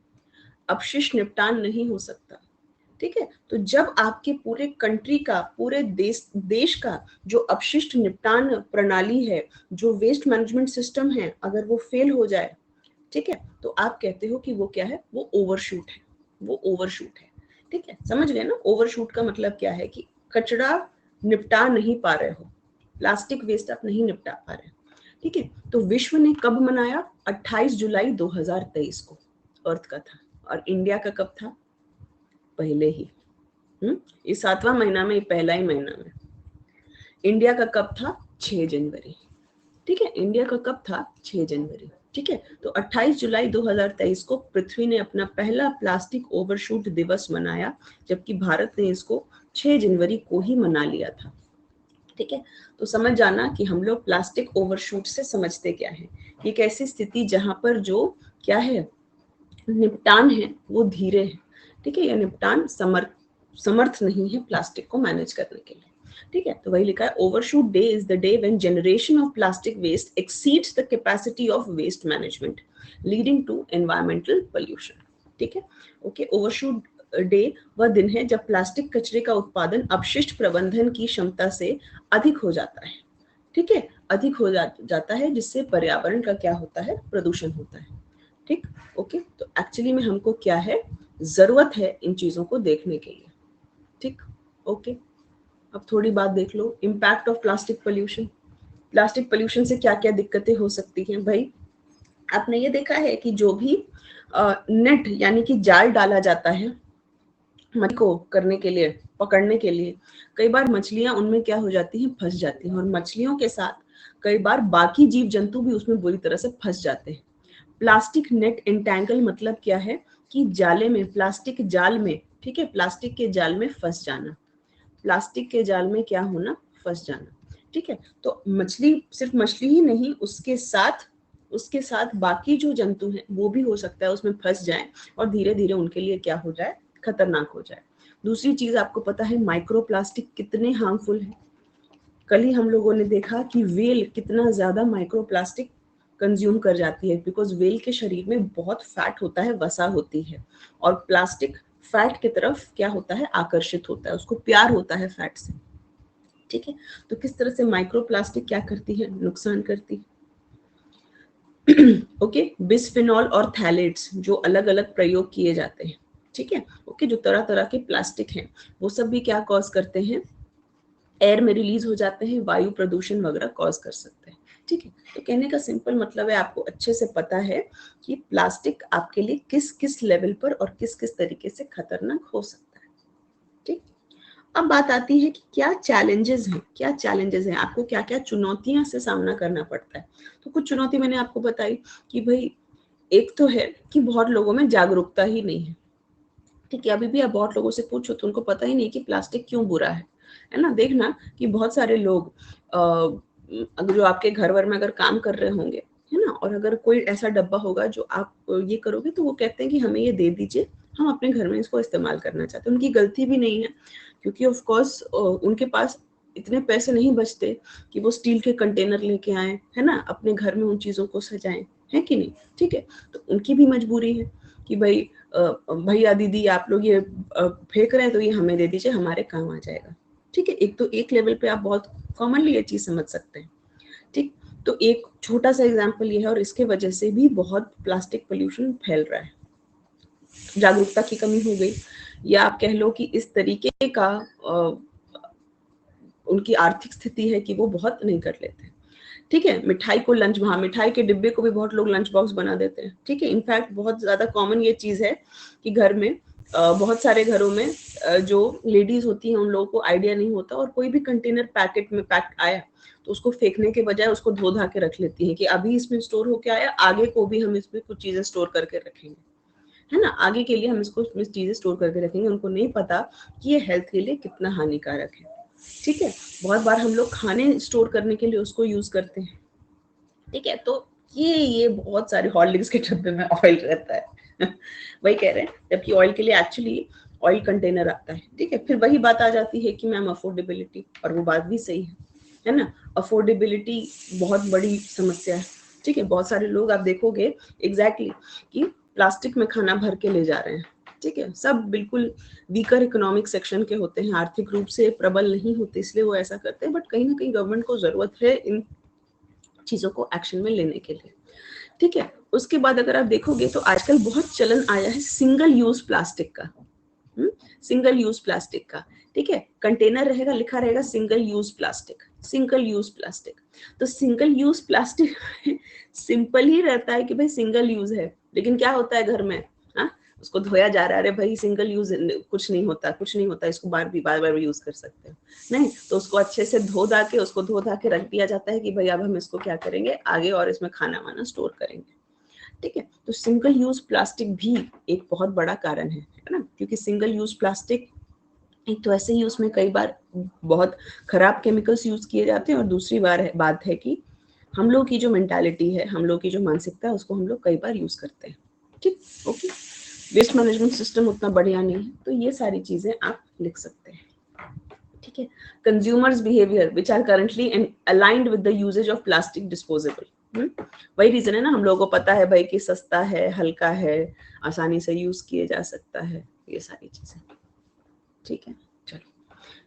अपशिष्ट निपटान नहीं हो सकता। ठीक है, तो जब आपके पूरे कंट्री का, पूरे देश का जो अपशिष्ट निपटान प्रणाली है, जो वेस्ट मैनेजमेंट सिस्टम है, अगर वो फेल हो जाए, ठीक है, तो आप कहते हो कि वो क्या है, वो ओवरशूट है। ठीक है, समझ गए ना? ओवरशूट का मतलब क्या है कि कचरा निपटा नहीं पा रहे हो, प्लास्टिक वेस्ट आप नहीं निपटा पा रहे, ठीक है। तो विश्व ने कब मनाया? 28 जुलाई 2023 को अर्थ का था, और इंडिया का कब था? पहले ही, ये 7वां महीना में, पहला ही महीना में। इंडिया का कब था? 6 जनवरी, ठीक है। इंडिया का कब था? 6 जनवरी, ठीक है। तो 28 जुलाई 2023 को पृथ्वी ने अपना पहला प्लास्टिक ओवरशूट दिवस मनाया, जबकि भारत ने इसको 6 जनवरी को ही मना लिया था, ठीक है। तो समझ जाना कि हम लोग प्लास्टिक ओवरशूट से समझते क्या है। ये एक ऐसी स्थिति जहां पर जो क्या है, निपटान है वो धीरे है, ठीक है। या निपटान समर्थ नहीं है प्लास्टिक को मैनेज करने के लिए, ठीक है। तो वही लिखा है, overshoot day is the day when generation of plastic waste exceeds the capacity of waste management leading to environmental pollution, ठीक है। ओके, ओवरशूट डे वह दिन है जब प्लास्टिक कचरे का उत्पादन अपशिष्ट प्रबंधन की क्षमता से अधिक हो जाता है, ठीक है, अधिक हो जाता है, जिससे पर्यावरण का क्या होता है? प्रदूषण होता है, ठीक। ओके, तो एक्चुअली में हमको क्या है, जरूरत है इन चीजों को देखने के लिए, ठीक। ओके, अब थोड़ी बात देख लो, impact of plastic pollution. Plastic pollution से क्या क्या दिक्कतें हो सकती हैं भाई? आपने ये देखा है कि जो भी नेट यानी कि जाल डाला जाता है मछली को करने के लिए, पकड़ने के लिए, कई बार मछलियां उनमें क्या हो जाती हैं? फंस जाती हैं, और मछलियों के साथ कई बार बाकी जीव जंतु भी उसमें बुरी तरह से फंस जाते हैं। प्लास्टिक नेट एंटेंगल मतलब क्या है? कि जाले में, प्लास्टिक जाल में, ठीक है, प्लास्टिक के जाल में फंस जाना, प्लास्टिक के जाल में क्या होना? फंस जाना, ठीक है। तो मछली, सिर्फ मछली ही नहीं, उसके साथ बाकी जो जंतु हैं वो भी हो सकता है उसमें फंस जाएं, और धीरे धीरे उनके लिए क्या हो जाए? खतरनाक हो जाए। दूसरी चीज आपको पता है माइक्रो प्लास्टिक कितने हार्मफुल है? कल ही हम लोगों ने देखा कि वेल कितना ज्यादा माइक्रो प्लास्टिक कंज्यूम कर जाती है, बिकॉज वेल के शरीर में बहुत फैट होता है, वसा होती है, और प्लास्टिक फैट की तरफ क्या होता है? आकर्षित होता है, उसको प्यार होता है फैट से, ठीक है। तो किस तरह से माइक्रो प्लास्टिक क्या करती है? नुकसान करती है। ओके, बिस्फेनॉल और थैलेट्स जो अलग अलग प्रयोग किए जाते हैं, ठीक है। ओके, जो तरह तरह के प्लास्टिक हैं वो सब भी क्या कॉज करते हैं? एयर में रिलीज हो जाते हैं, वायु प्रदूषण वगैरह कॉज कर सकते हैं, ठीक है। तो कहने का सिंपल मतलब है, आपको अच्छे से पता है कि प्लास्टिक आपके लिए किस किस लेवल पर और किस किस तरीके से खतरनाक हो सकता है, ठीक। अब बात आती है कि क्या चैलेंजेस हैं, क्या चैलेंजेस हैं, आपको क्या क्या चुनौतियां से सामना करना पड़ता है। तो कुछ चुनौती मैंने आपको बताई कि भाई एक तो है कि बहुत लोगों में जागरूकता ही नहीं है, ठीक है। अभी भी आप बहुत लोगों से पूछो तो उनको पता ही नहीं कि प्लास्टिक क्यों बुरा है ना। देखना कि बहुत सारे लोग अगर जो आपके घर वर में अगर काम कर रहे होंगे, है ना, और अगर कोई ऐसा डब्बा होगा जो आप ये करोगे तो वो कहते हैं कि हमें ये दे दीजिए, हम अपने घर में इसको इस्तेमाल करना चाहते हैं। उनकी गलती भी नहीं है, क्योंकि ऑफ कोर्स उनके पास इतने पैसे नहीं बचते कि वो स्टील के कंटेनर लेके आए, है ना, अपने घर में उन चीजों को सजाएं, है कि नहीं, ठीक है। तो उनकी भी मजबूरी है कि भाई भैया दीदी आप लोग ये फेंक रहे हैं तो ये हमें दे दीजिए, हमारे काम आ जाएगा, ठीक है। एक तो एक लेवल पे आप बहुत कॉमनली ये चीज समझ सकते हैं, ठीक। तो एक छोटा सा एग्जांपल ये है, और इसके वजह से भी बहुत प्लास्टिक पोल्यूशन फैल रहा है। जागरूकता की कमी हो गई, या आप कह लो कि इस तरीके का उनकी आर्थिक स्थिति है कि वो बहुत नहीं कर लेते, ठीक है। मिठाई को लंच, वहाँ मिठाई के डिब्बे को भी बहुत लोग लंच बॉक्स बना देते हैं, ठीक है। इनफैक्ट बहुत ज्यादा कॉमन ये चीज है कि घर में बहुत सारे घरों में जो लेडीज होती हैं उन लोगों को आइडिया नहीं होता, और कोई भी कंटेनर पैकेट में पैक आया तो उसको फेंकने के बजाय उसको धो धा के रख लेती हैं कि अभी इसमें स्टोर होके आया, आगे को भी हम इसमें कुछ चीजें स्टोर करके रखेंगे, है ना, आगे के लिए हम इसको चीजें स्टोर करके रखेंगे। उनको नहीं पता कि ये हेल्थ के लिए कितना हानिकारक है, ठीक है। बहुत बार हम लोग खाने स्टोर करने के लिए उसको यूज करते हैं, ठीक है। तो ये बहुत सारे हॉर्लिक्स के डब्बे में ऑयल रहता है वही कह रहे हैं, जबकि ऑयल के लिए एक्चुअली ऑयल कंटेनर आता है, ठीक है। फिर वही बात आ जाती है कि मैम अफोर्डेबिलिटी, और वो बात भी सही है ना। अफोर्डेबिलिटी बहुत बड़ी समस्या है, ठीक है। बहुत सारे लोग आप देखोगे एग्जैक्टली कि प्लास्टिक में खाना भर के ले जा रहे हैं, ठीक है। सब बिल्कुल वीकर इकोनॉमिक सेक्शन के होते हैं, आर्थिक रूप से प्रबल नहीं होते, इसलिए वो ऐसा करते हैं। बट कहीं ना कहीं गवर्नमेंट को जरूरत है इन चीजों को एक्शन में लेने के लिए, ठीक है। उसके बाद अगर आप देखोगे तो आजकल बहुत चलन आया है सिंगल यूज प्लास्टिक का, सिंगल यूज प्लास्टिक का, ठीक है, कंटेनर रहेगा, लिखा रहेगा single use plastic, single use plastic. तो सिंगल यूज प्लास्टिक सिंपल ही रहता है कि भाई सिंगल यूज है, लेकिन क्या होता है घर में, हाँ, उसको धोया जा रहा है, अरे भाई सिंगल यूज, कुछ नहीं होता, कुछ नहीं होता, इसको बार बार यूज कर सकते हो, नहीं तो उसको अच्छे से धो धा के रख दिया जाता है कि भाई अब हम इसको क्या करेंगे आगे, और इसमें खाना वाना स्टोर करेंगे, ठीक है। तो सिंगल यूज प्लास्टिक भी एक बहुत बड़ा कारण है ना, क्योंकि सिंगल यूज प्लास्टिक एक तो ऐसे ही उसमें कई बार बहुत खराब केमिकल्स यूज किए जाते हैं, और दूसरी बात है कि हम लोग की जो मेंटालिटी है, हम लोग की जो मानसिकता है, उसको हम लोग कई बार यूज करते हैं, ठीक, ओके। वेस्ट मैनेजमेंट सिस्टम उतना बढ़िया नहीं है, तो ये सारी चीजें आप लिख सकते हैं, ठीक है। Consumers behaviour which are currently aligned with the usages of plastic disposable, वही रीजन है ना, हम लोगों को पता है भाई कि सस्ता है, हल्का है, आसानी से यूज किए जा सकता है, ये सारी चीजें, ठीक है। चलो,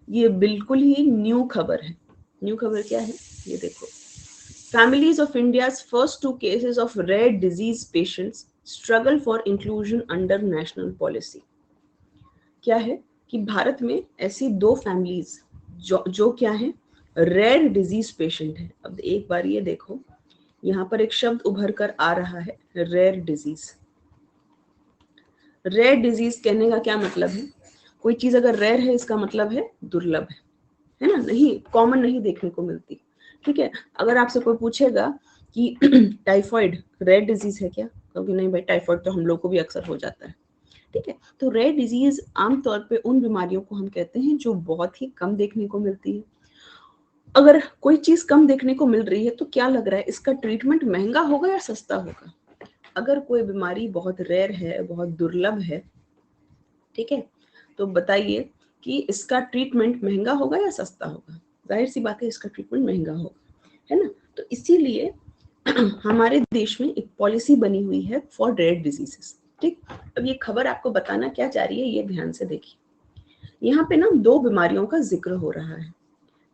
ये बिल्कुल ही न्यू खबर है। न्यू खबर क्या है, ये देखो, families of India's first 2 cases of rare disease patients struggle for inclusion under national policy। क्या है कि भारत में ऐसी 2 फैमिलीज जो क्या है, रेयर डिजीज पेशेंट है। अब एक बार ये देखो, यहाँ पर एक शब्द उभर कर आ रहा है, रेयर डिजीज। रेयर डिजीज कहने का क्या मतलब है, कोई चीज अगर रेयर है इसका मतलब है दुर्लभ है ना, नहीं कॉमन नहीं देखने को मिलती, ठीक है। अगर आपसे कोई पूछेगा कि टाइफाइड रेयर डिजीज है क्या, क्योंकि नहीं भाई टाइफाइड तो हम लोग को भी अक्सर हो जाता है, ठीक है। तो रेयर डिजीज आमतौर पे उन बीमारियों को हम कहते हैं जो बहुत ही कम देखने को मिलती है। अगर कोई चीज कम देखने को मिल रही है तो क्या लग रहा है, इसका ट्रीटमेंट महंगा होगा या सस्ता होगा। अगर कोई बीमारी बहुत रेयर है, बहुत दुर्लभ है, ठीक है, तो बताइए कि इसका ट्रीटमेंट महंगा होगा या सस्ता होगा। जाहिर सी बात है इसका ट्रीटमेंट महंगा होगा, है ना। तो इसीलिए हमारे देश में एक पॉलिसी बनी हुई है फॉर रेयर डिजीजेस, ठीक। अब ये खबर आपको बताना क्या चाह रही है, ये ध्यान से देखिए। यहाँ पे ना 2 बीमारियों का जिक्र हो रहा है,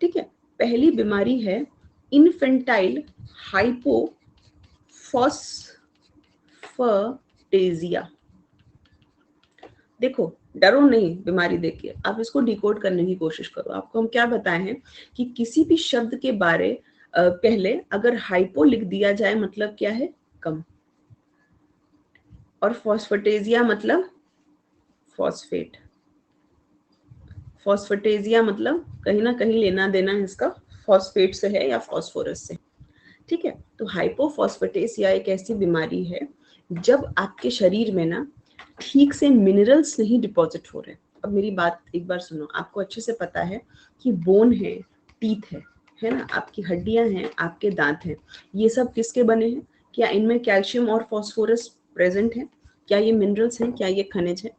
ठीक है। पहली बीमारी है इन्फेंटाइल हाइपोफॉस्फेटेजिया। देखो, डरो नहीं बीमारी देख के, आप इसको डिकोड करने की कोशिश करो। आपको हम क्या बताए हैं कि किसी भी शब्द के बारे पहले अगर हाइपो लिख दिया जाए मतलब क्या है, कम, और फॉस्फेटेजिया मतलब फॉस्फेट, फॉस्फेटेजिया मतलब कहीं ना कहीं लेना देना इसका फॉस्फेट से है या फॉस्फोरस से, ठीक है। तो हाइपोफॉस्फेटेसिया एक ऐसी बीमारी है जब आपके शरीर में ना ठीक से मिनरल्स नहीं डिपॉजिट हो रहे। अब मेरी बात एक बार सुनो, आपको अच्छे से पता है कि बोन है, टीथ है ना, आपकी हड्डियां हैं, आपके दांत हैं, ये सब किसके बने हैं, क्या इनमें कैल्शियम और फॉस्फोरस प्रेजेंट है, क्या ये मिनरल्स हैं, क्या ये खनिज है,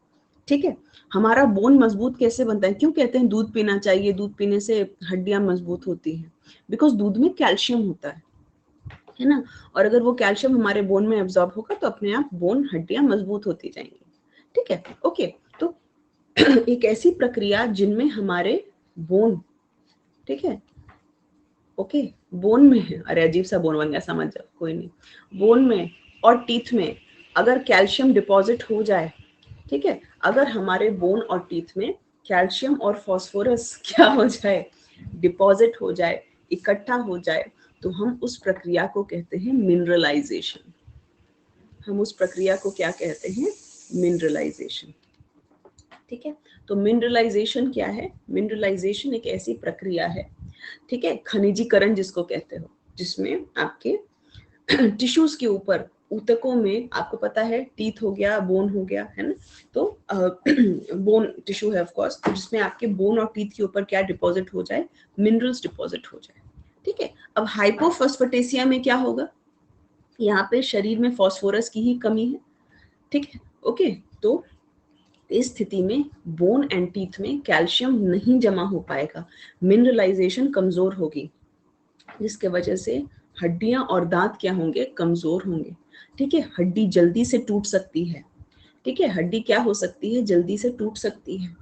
ठीक है। हमारा बोन मजबूत कैसे बनता है, क्यों कहते हैं दूध पीना चाहिए, दूध पीने से हड्डियां मजबूत होती हैं, बिकॉज दूध में कैल्शियम होता है ना, और अगर वो कैल्शियम हमारे बोन में एब्जॉर्ब होगा तो अपने आप बोन हड्डियां मजबूत होती जाएंगी, ठीक है, ओके। तो एक ऐसी प्रक्रिया जिनमें हमारे बोन, ठीक है, ओके, बोन में है, अरे अजीब सा बोन बन गया, समझ जाओ, कोई नहीं, बोन में और टीथ में अगर कैल्शियम डिपॉजिट हो जाए, ठीक है, अगर हमारे बोन और टीथ में कैल्शियम और फास्फोरस क्या हो जाए, डिपॉजिट हो जाए, इकट्ठा हो जाए, तो हम उस प्रक्रिया को कहते हैं मिनरलाइजेशन। हम उस प्रक्रिया को क्या कहते हैं, मिनरलाइजेशन, ठीक है। तो मिनरलाइजेशन क्या है, मिनरलाइजेशन एक ऐसी प्रक्रिया है, ठीक है, खनिजीकरण जिसको कहते हो, जिसमें आपके टिश्यूज के ऊपर, ऊतकों में, आपको पता है टीथ हो गया, बोन हो गया, है ना, तो बोन टिश्यू है ऑफ कोर्स, तो जिसमें आपके बोन और टीथ के ऊपर क्या डिपॉजिट हो जाए, मिनरल्स डिपॉजिट हो जाए, ठीक है। अब हाइपोफॉस्फेटेसिया में क्या होगा, यहाँ पे शरीर में फास्फोरस की ही कमी है, ठीक है, ओके। तो इस स्थिति में बोन एंड टीथ में कैल्शियम नहीं जमा हो पाएगा, मिनरलाइजेशन कमजोर होगी, जिसके वजह से हड्डियां और दांत क्या होंगे, कमजोर होंगे, ठीक है। हड्डी जल्दी से टूट सकती है, ठीक है, हड्डी क्या हो सकती है, जल्दी से टूट सकती है,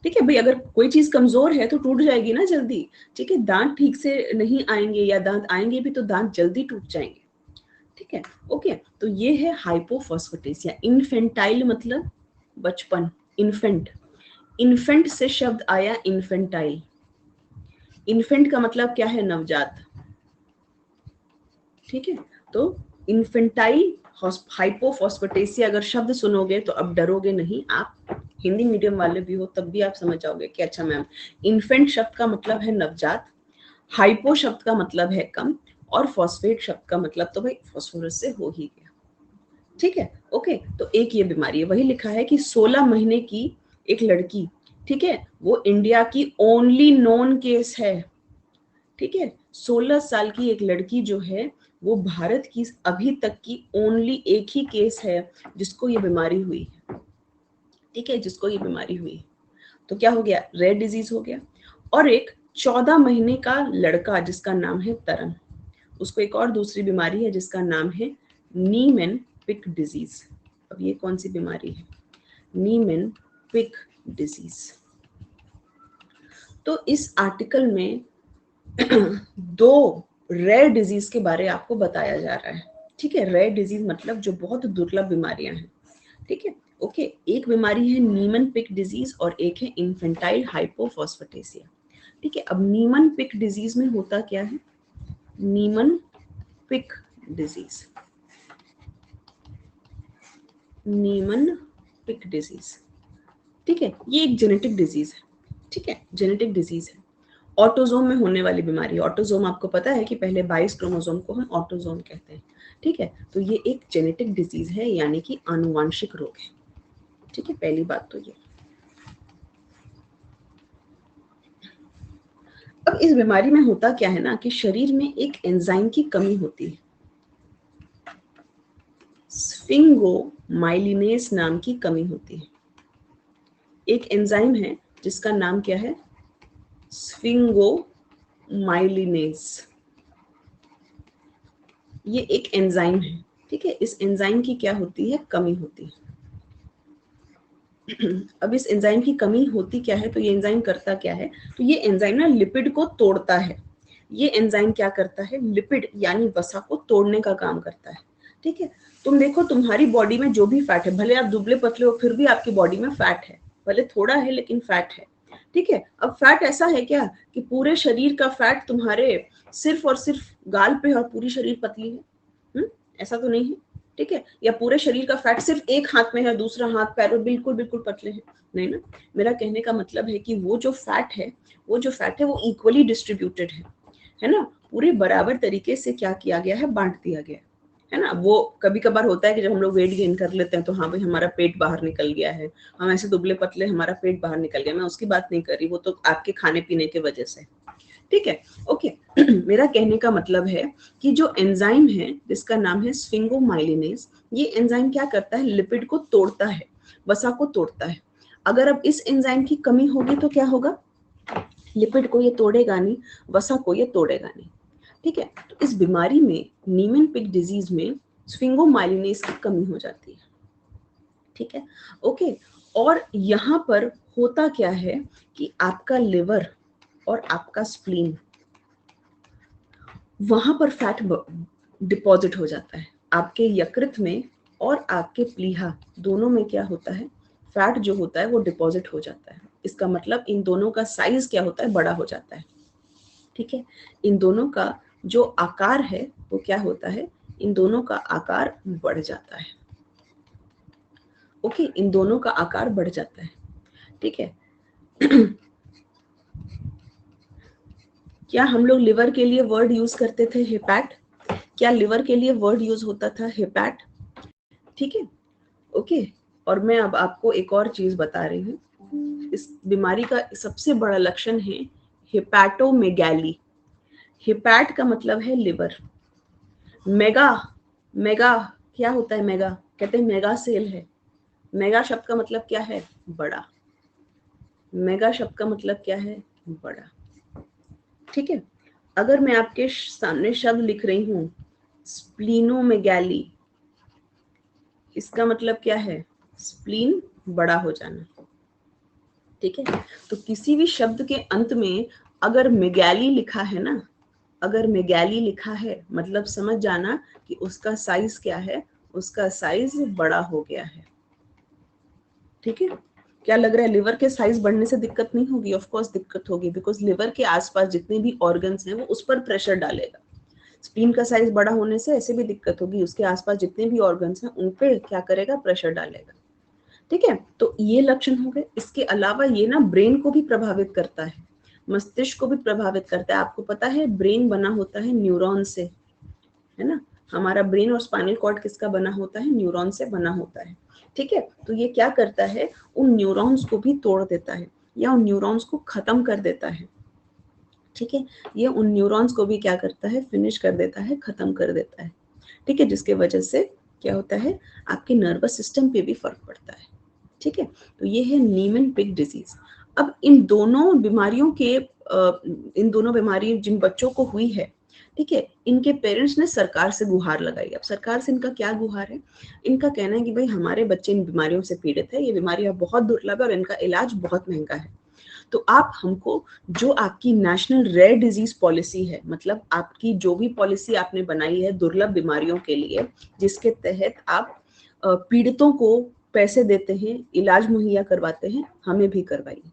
ठीक है भाई। अगर कोई चीज कमजोर है तो टूट जाएगी ना जल्दी, ठीक है। दांत ठीक से नहीं आएंगे, या दांत आएंगे भी तो दांत जल्दी टूट जाएंगे, ठीक है, ओके। तो ये है हाइपोफॉस्फेटेसिया। इन्फेंटाइल मतलब बचपन, इन्फेंट, इन्फेंट से शब्द आया इन्फेंटाइल। इन्फेंट का मतलब क्या है? नवजात। ठीक है, तो इन्फेंटाइल हाइपोफॉस्फेटेसिया अगर शब्द सुनोगे तो अब डरोगे नहीं। आप हिंदी मीडियम वाले भी हो तब भी आप समझ जाओगे कि अच्छा मैम, इन्फेंट शब्द का मतलब है नवजात, हाइपो शब्द का मतलब है कम, और फॉस्फेट शब्द का मतलब तो भाई फॉस्फोरस से हो ही गया। ठीक है, ओके। तो एक ये बीमारी है, वही लिखा है कि 16 महीने की एक लड़की, ठीक है, वो इंडिया की ओनली नोन केस है। ठीक है, 16 साल की एक लड़की जो है वो भारत की अभी तक की ओनली एक ही केस है जिसको ये बीमारी हुई है। ठीक है, जिसको ये बीमारी हुई। तो क्या हो गया? रेयर डिजीज हो गया। और एक 14 महीने का लड़का जिसका नाम है तरन, उसको एक और दूसरी बीमारी है जिसका नाम है नीमन पिक डिजीज। अब ये कौन सी बीमारी है? नीमन पिक डिजीज। तो इस आर्टिकल में दो रेयर डिजीज के बारे आपको बताया जा रहा है। ठीक है, रेयर डिजीज मतलब जो बहुत दुर्लभ बीमारियां हैं। ठीक है, ओके। एक बीमारी है नीमन पिक डिजीज और एक है इन्फेंटाइल हाइपोफॉस्फेटेसिया। ठीक है, अब नीमन पिक डिजीज में होता क्या है? नीमन पिक डिजीज, नीमन पिक डिजीज, ठीक है, ये एक जेनेटिक डिजीज है। ठीक है, जेनेटिक डिजीज है, ऑटोजोम में होने वाली बीमारी। ऑटोजोम आपको पता है कि पहले 22 क्रोमोसोम को हम ऑटोजोम कहते हैं। ठीक है, तो ये एक जेनेटिक डिजीज है, यानी कि आनुवांशिक रोग है। ठीक है, पहली बात तो ये। अब इस बीमारी में होता क्या है ना कि शरीर में एक एंजाइम की कमी होती है, स्फिंगोमाइलिनेज नाम की कमी होती है। एक एंजाइम है जिसका नाम क्या है? स्फिंगोमाइलिनेज। ये एक एंजाइम है। ठीक है, इस एंजाइम की क्या होती है? कमी होती है। अब इस एंजाइम की कमी होती क्या है? तो ये एंजाइम करता क्या है? तो ये एंजाइम ना लिपिड को तोड़ता है। ये एंजाइम क्या करता है? लिपिड यानी वसा को तोड़ने का काम करता है। ठीक है, तुम देखो तुम्हारी बॉडी में जो भी फैट है, भले आप दुबले पतले हो फिर भी आपकी बॉडी में फैट है, भले थोड़ा है लेकिन फैट है। ठीक है, अब फैट ऐसा है क्या कि पूरे शरीर का फैट तुम्हारे सिर्फ और सिर्फ गाल पे और पूरी शरीर पतली है? ऐसा तो नहीं है। ठीक है, या पूरे शरीर का फैट सिर्फ एक हाथ में है, दूसरा हाथ पैर बिल्कुल बिल्कुल पतले हैं? नहीं ना। मेरा कहने का मतलब है कि वो जो फैट है, वो इक्वली डिस्ट्रीब्यूटेड है ना, पूरे बराबर तरीके से क्या किया गया है? बांट दिया गया है ना। वो कभी कभार होता है कि जब हम लोग वेट गेन कर लेते हैं तो हाँ भाई हमारा पेट बाहर निकल गया है, हम ऐसे दुबले पतले, हमारा पेट बाहर निकल गया, मैं उसकी बात नहीं कर रही, वो तो आपके खाने पीने की वजह से। ठीक है, ओके। मेरा कहने का मतलब है कि जो एंजाइम है जिसका नाम है स्फिंगोमाइलिनेज, ये एंजाइम क्या करता है? लिपिड को तोड़ता है, वसा को तोड़ता है। अगर अब इस एंजाइम की कमी होगी तो क्या होगा? लिपिड को ये तोड़ेगा नहीं, वसा को ये तोड़ेगा नहीं। ठीक है, तो इस बीमारी में, नीमन पिक डिजीज में, स्फिंगोमाइलिनेज की कमी हो जाती है। ठीक है, ओके। और यहाँ पर होता क्या है कि आपका लिवर और आपका स्प्लीन, वहां पर फैट डिपॉजिट हो जाता है। आपके यकृत में और आपके प्लीहा दोनों में क्या होता है? फैट जो होता है वो डिपॉजिट हो जाता है। इसका मतलब इन दोनों का साइज क्या होता है? बड़ा हो जाता है। ठीक है, इन दोनों का जो आकार है वो क्या होता है? इन दोनों का आकार बढ़ जाता है। ओके, इन दोनों का आकार बढ़ जाता है। ठीक है। क्या हम लोग लिवर के लिए वर्ड यूज करते थे हेपैट? क्या लिवर के लिए वर्ड यूज होता था हेपैट? ठीक है, ओके। और मैं अब आपको एक और चीज बता रही हूँ। इस बीमारी का सबसे बड़ा लक्षण है हेपैटोमेगैली। हेपैट का मतलब है लिवर। मेगा, मेगा क्या होता है? मेगा कहते हैं मेगा सेल है। मेगा शब्द का मतलब क्या है? बड़ा। मेगा शब्द का मतलब क्या है? बड़ा। ठीक है, अगर मैं आपके सामने शब्द लिख रही हूँ स्प्लीनोमेगैली, इसका मतलब क्या है? स्प्लीन बड़ा हो जाना। ठीक है, तो किसी भी शब्द के अंत में अगर मेगैली लिखा है ना, अगर मेगैली लिखा है मतलब समझ जाना कि उसका साइज क्या है? उसका साइज बड़ा हो गया है। ठीक है, क्या लग रहा है लिवर के साइज बढ़ने से दिक्कत नहीं होगी? ऑफ कोर्स दिक्कत होगी, बिकॉज लिवर के आसपास जितने भी ऑर्गन्स हैं वो उस पर प्रेशर डालेगा। स्प्लीन का साइज बड़ा होने से ऐसे भी दिक्कत होगी, उसके आसपास जितने भी ऑर्गन्स हैं उन पे क्या करेगा? प्रेशर डालेगा। ठीक है, तो ये लक्षण हो गए। इसके अलावा ये ना ब्रेन को भी प्रभावित करता है, मस्तिष्क को भी प्रभावित करता है। आपको पता है ब्रेन बना होता है न्यूरॉन से, है ना? हमारा ब्रेन और स्पाइनल कॉर्ड किसका बना होता है? न्यूरॉन से बना होता है। ठीक है, तो ये क्या करता है? उन न्यूरॉन्स को भी तोड़ देता है या उन न्यूरॉन्स को खत्म कर देता है। ठीक है, ये उन न्यूरॉन्स को भी क्या करता है? फिनिश कर देता है, खत्म कर देता है। ठीक है, जिसके वजह से क्या होता है? आपके नर्वस सिस्टम पे भी फर्क पड़ता है। ठीक है, तो ये है नीमन-पिग डिजीज। अब इन दोनों बीमारियों के इन दोनों बीमारी जिन बच्चों को हुई है, ठीक है, इनके पेरेंट्स ने सरकार से गुहार लगाई। अब सरकार से इनका क्या गुहार है? इनका कहना है कि भाई हमारे बच्चे इन बीमारियों से पीड़ित है, ये बीमारियां बहुत दुर्लभ है और इनका इलाज बहुत महंगा है। तो आप हमको जो आपकी नेशनल रेयर डिजीज पॉलिसी है, मतलब आपकी जो भी पॉलिसी आपने बनाई है दुर्लभ बीमारियों के लिए, जिसके तहत आप पीड़ितों को पैसे देते हैं, इलाज मुहैया करवाते हैं, हमें भी करवाइए।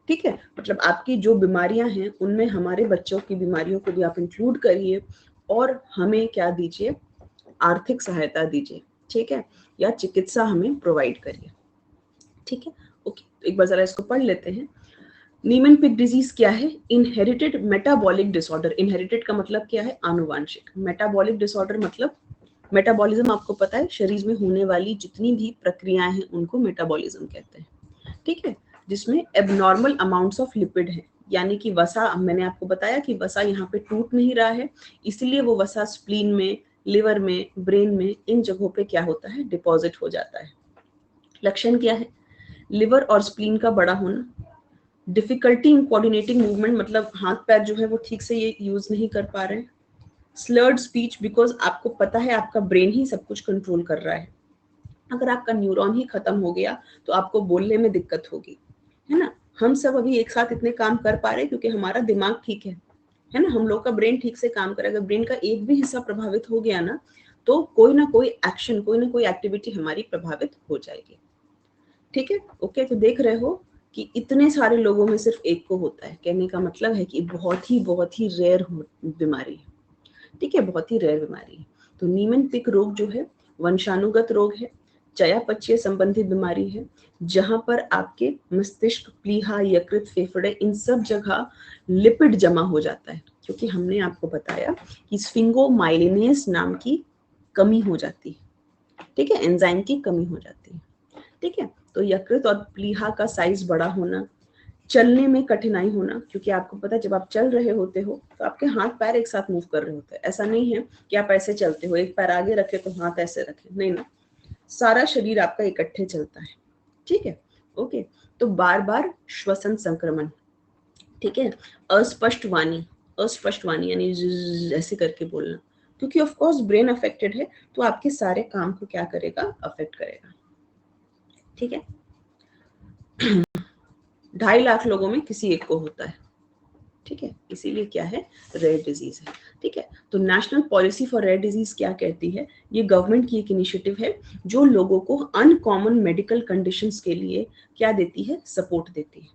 ठीक है, मतलब आपकी जो बीमारियां हैं उनमें हमारे बच्चों की बीमारियों को भी आप इंक्लूड करिए और हमें क्या दीजिए? आर्थिक सहायता दीजिए। ठीक है, या चिकित्सा हमें प्रोवाइड करिए। ठीक है, ओके, तो एक बार जरा इसको पढ़ लेते हैं। नीमन-पिग डिजीज क्या है? Inherited metabolic disorder. इनहेरिटेड का मतलब क्या है? आनुवांशिक। मेटाबॉलिक डिसऑर्डर मतलब मेटाबॉलिज्म आपको पता है, शरीर में होने वाली जितनी भी प्रक्रियाएं हैं उनको मेटाबॉलिज्म कहते हैं। ठीक है, जिसमें एबनॉर्मल अमाउंट्स ऑफ लिपिड है, यानी कि वसा, मैंने आपको बताया कि वसा यहाँ पे टूट नहीं रहा है, इसलिए वो वसा स्प्लीन में, लिवर में, ब्रेन में, इन जगहों पे क्या होता है? डिपॉजिट हो जाता है। लक्षण क्या है? लिवर और स्प्लीन का बड़ा होना, डिफिकल्टी इन कोऑर्डिनेटिंग मूवमेंट, मतलब हाथ पैर जो है वो ठीक से ये यूज नहीं कर पा रहे हैं। स्लर्ड स्पीच, बिकॉज आपको पता है आपका ब्रेन ही सब कुछ कंट्रोल कर रहा है। अगर आपका न्यूरॉन ही खत्म हो गया तो आपको बोलने में दिक्कत होगी, है ना? हम सब अभी एक साथ इतने काम कर पा रहे हैं क्योंकि हमारा दिमाग ठीक है ना? हम लोग का ब्रेन ठीक से काम करे। अगर ब्रेन का एक भी हिस्सा प्रभावित हो गया ना, तो कोई ना कोई एक्शन, कोई ना कोई एक्टिविटी हमारी प्रभावित हो जाएगी। ठीक है, ओके, तो देख रहे हो कि इतने सारे लोगों में सिर्फ एक को होता है। कहने का मतलब है कि बहुत ही रेयर बीमारी है। ठीक है, बहुत ही रेयर बीमारी है। तो नीमन-पिग रोग जो है वंशानुगत रोग है, चयापचय संबंधी बीमारी है, जहां पर आपके मस्तिष्क, प्लीहा, यकृत, फेफड़े, इन सब जगह लिपिड जमा हो जाता है, क्योंकि हमने आपको बताया कि स्फिंगोमाइलिनेस नाम की कमी हो जाती है। ठीक है, एंजाइम की कमी हो जाती है। ठीक है, तो यकृत और प्लीहा का साइज बड़ा होना, चलने में कठिनाई होना, क्योंकि आपको पता है जब आप चल रहे होते हो तो आपके हाथ पैर एक साथ मूव कर रहे होते हैं। ऐसा नहीं है कि आप ऐसे चलते हो, एक पैर आगे रखे तो हाथ ऐसे रखे, नहीं ना, सारा शरीर आपका इकट्ठे चलता है। ठीक है, ओके, तो बार बार श्वसन संक्रमण। ठीक है, अस्पष्ट वाणी, अस्पष्ट वाणी यानी ऐसे करके बोलना, क्योंकि ऑफ कोर्स ब्रेन अफेक्टेड है तो आपके सारे काम को क्या करेगा? अफेक्ट करेगा। ठीक है, 2.5 लाख लोगों में किसी एक को होता है। ठीक है, इसीलिए क्या है? रेयर डिजीज है। ठीक है, तो national policy for rare disease क्या कहती है? ये गवर्नमेंट की एक इनिशिएटिव है जो लोगों को अनकॉमन मेडिकल कंडीशंस के लिए क्या देती है? सपोर्ट देती है,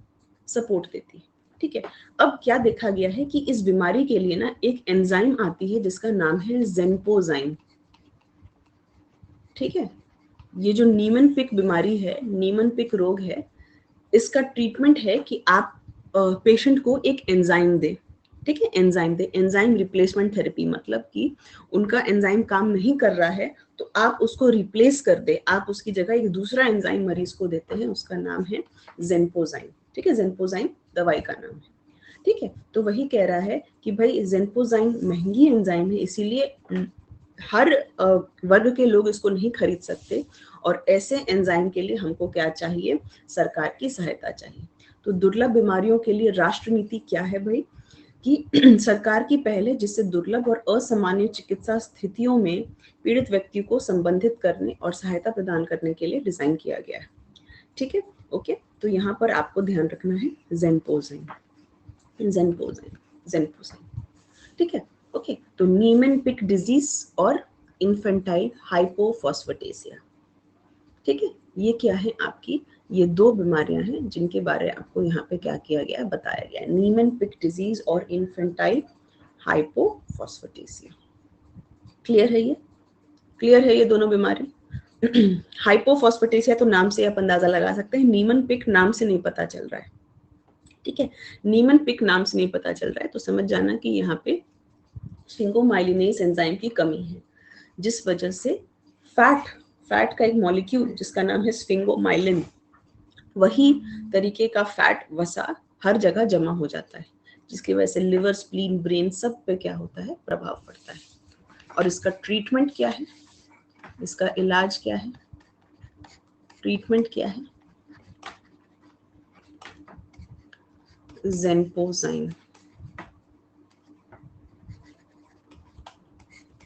सपोर्ट देती है। ठीक है, अब क्या देखा गया है कि इस बीमारी के लिए ना एक एंजाइम आती है जिसका नाम है ज़ेनपोज़ाइम। ठीक है, ये जो नीमन-पिग बीमारी है, नीमन-पिग रोग है, इसका ट्रीटमेंट है कि आप पेशेंट को एक एंजाइम दें। ठीक है, एंजाइम दें, एंजाइम रिप्लेसमेंट थेरेपी, मतलब कि उनका एंजाइम काम नहीं कर रहा है तो आप उसको रिप्लेस कर दें, आप उसकी जगह एक दूसरा एंजाइम मरीज को देते हैं, उसका नाम है ज़ेनपोज़ाइम। ठीक है, ज़ेनपोज़ाइम दवाई का नाम है। ठीक है, तो वही कह रहा है कि भाई ज़ेनपोज़ाइम महंगी एंजाइम है, इसीलिए हर वर्ग के लोग इसको नहीं खरीद सकते, और ऐसे एंजाइम के लिए हमको क्या चाहिए? सरकार की सहायता चाहिए। तो दुर्लभ बीमारियों के लिए राष्ट्र नीति क्या है भाई? कि सरकार की पहल है जिससे दुर्लभ और असामान्य चिकित्सा स्थितियों में पीड़ित व्यक्ति को संबंधित करने और सहायता प्रदान करने के लिए डिजाइन किया गया है। ठीक है, ओके, तो यहाँ पर आपको ध्यान रखना है ज़ेनपोज़ाइम, ज़ेनपोज़ाइम, ज़ेनपोज़ाइम। ठीक है, ओके, तो नीमन-पिग डिजीज और इन्फेंटाइल हाइपोफॉस्फेटेसिया। ठीक है, ये क्या है? आपकी ये दो बीमारियां हैं जिनके बारे आपको यहाँ पे क्या किया गया है, बताया गया है, नीमन-पिक डिजीज और इन्फेंटाइल हाइपोफॉस्फेटेसिया। क्लियर है ये? क्लियर है ये दोनों बीमारी? हाइपोफॉस्फेटेसिया तो नाम से आप अंदाजा लगा सकते हैं, नीमन-पिक नाम से नहीं पता चल रहा है, ठीक है, नीमन-पिक नाम से नहीं पता चल रहा है, तो समझ जाना कि यहाँ पे स्फिंगोमाइलिनेज एंजाइम की कमी है, जिस वजह से फैट का एक मॉलिक्यूल जिसका नाम है स्फिंगोमाइलिन, वही तरीके का फैट वसा हर जगह जमा हो जाता है, जिसकी वजह से लिवर, स्प्लीन, ब्रेन सब पे क्या होता है, प्रभाव पड़ता है। और इसका ट्रीटमेंट क्या है, इसका इलाज क्या है, ट्रीटमेंट क्या है, ज़ेनपोज़ाइन।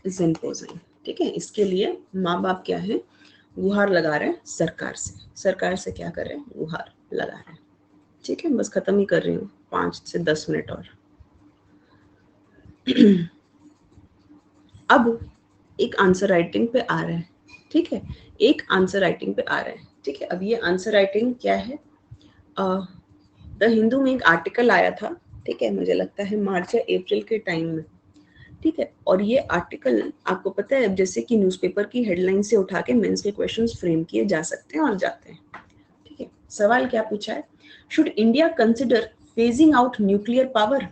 ज़ेनपोज़ाइन, ठीक है। इसके लिए माँ बाप क्या है, गुहार लगा रहे हैं सरकार से। सरकार से क्या कर रहे हैं, गुहार लगा रहे हैं, ठीक है। बस खत्म ही कर रही हूँ, 5 से 10 मिनट और। अब एक आंसर राइटिंग पे आ रहा है, ठीक है, एक आंसर राइटिंग पे आ रहा है, ठीक है। अब ये आंसर राइटिंग क्या है, द हिंदू में एक आर्टिकल आया था, ठीक है, मुझे लगता है मार्च या अप्रैल के टाइम में, ठीक है। और ये आर्टिकल आपको पता है, जैसे कि न्यूज़पेपर की हेडलाइन से उठा के मेंस के क्वेश्चंस फ्रेम किए जा सकते हैं और जाते हैं, ठीक है। सवाल क्या पूछा है, should India consider phasing out nuclear power,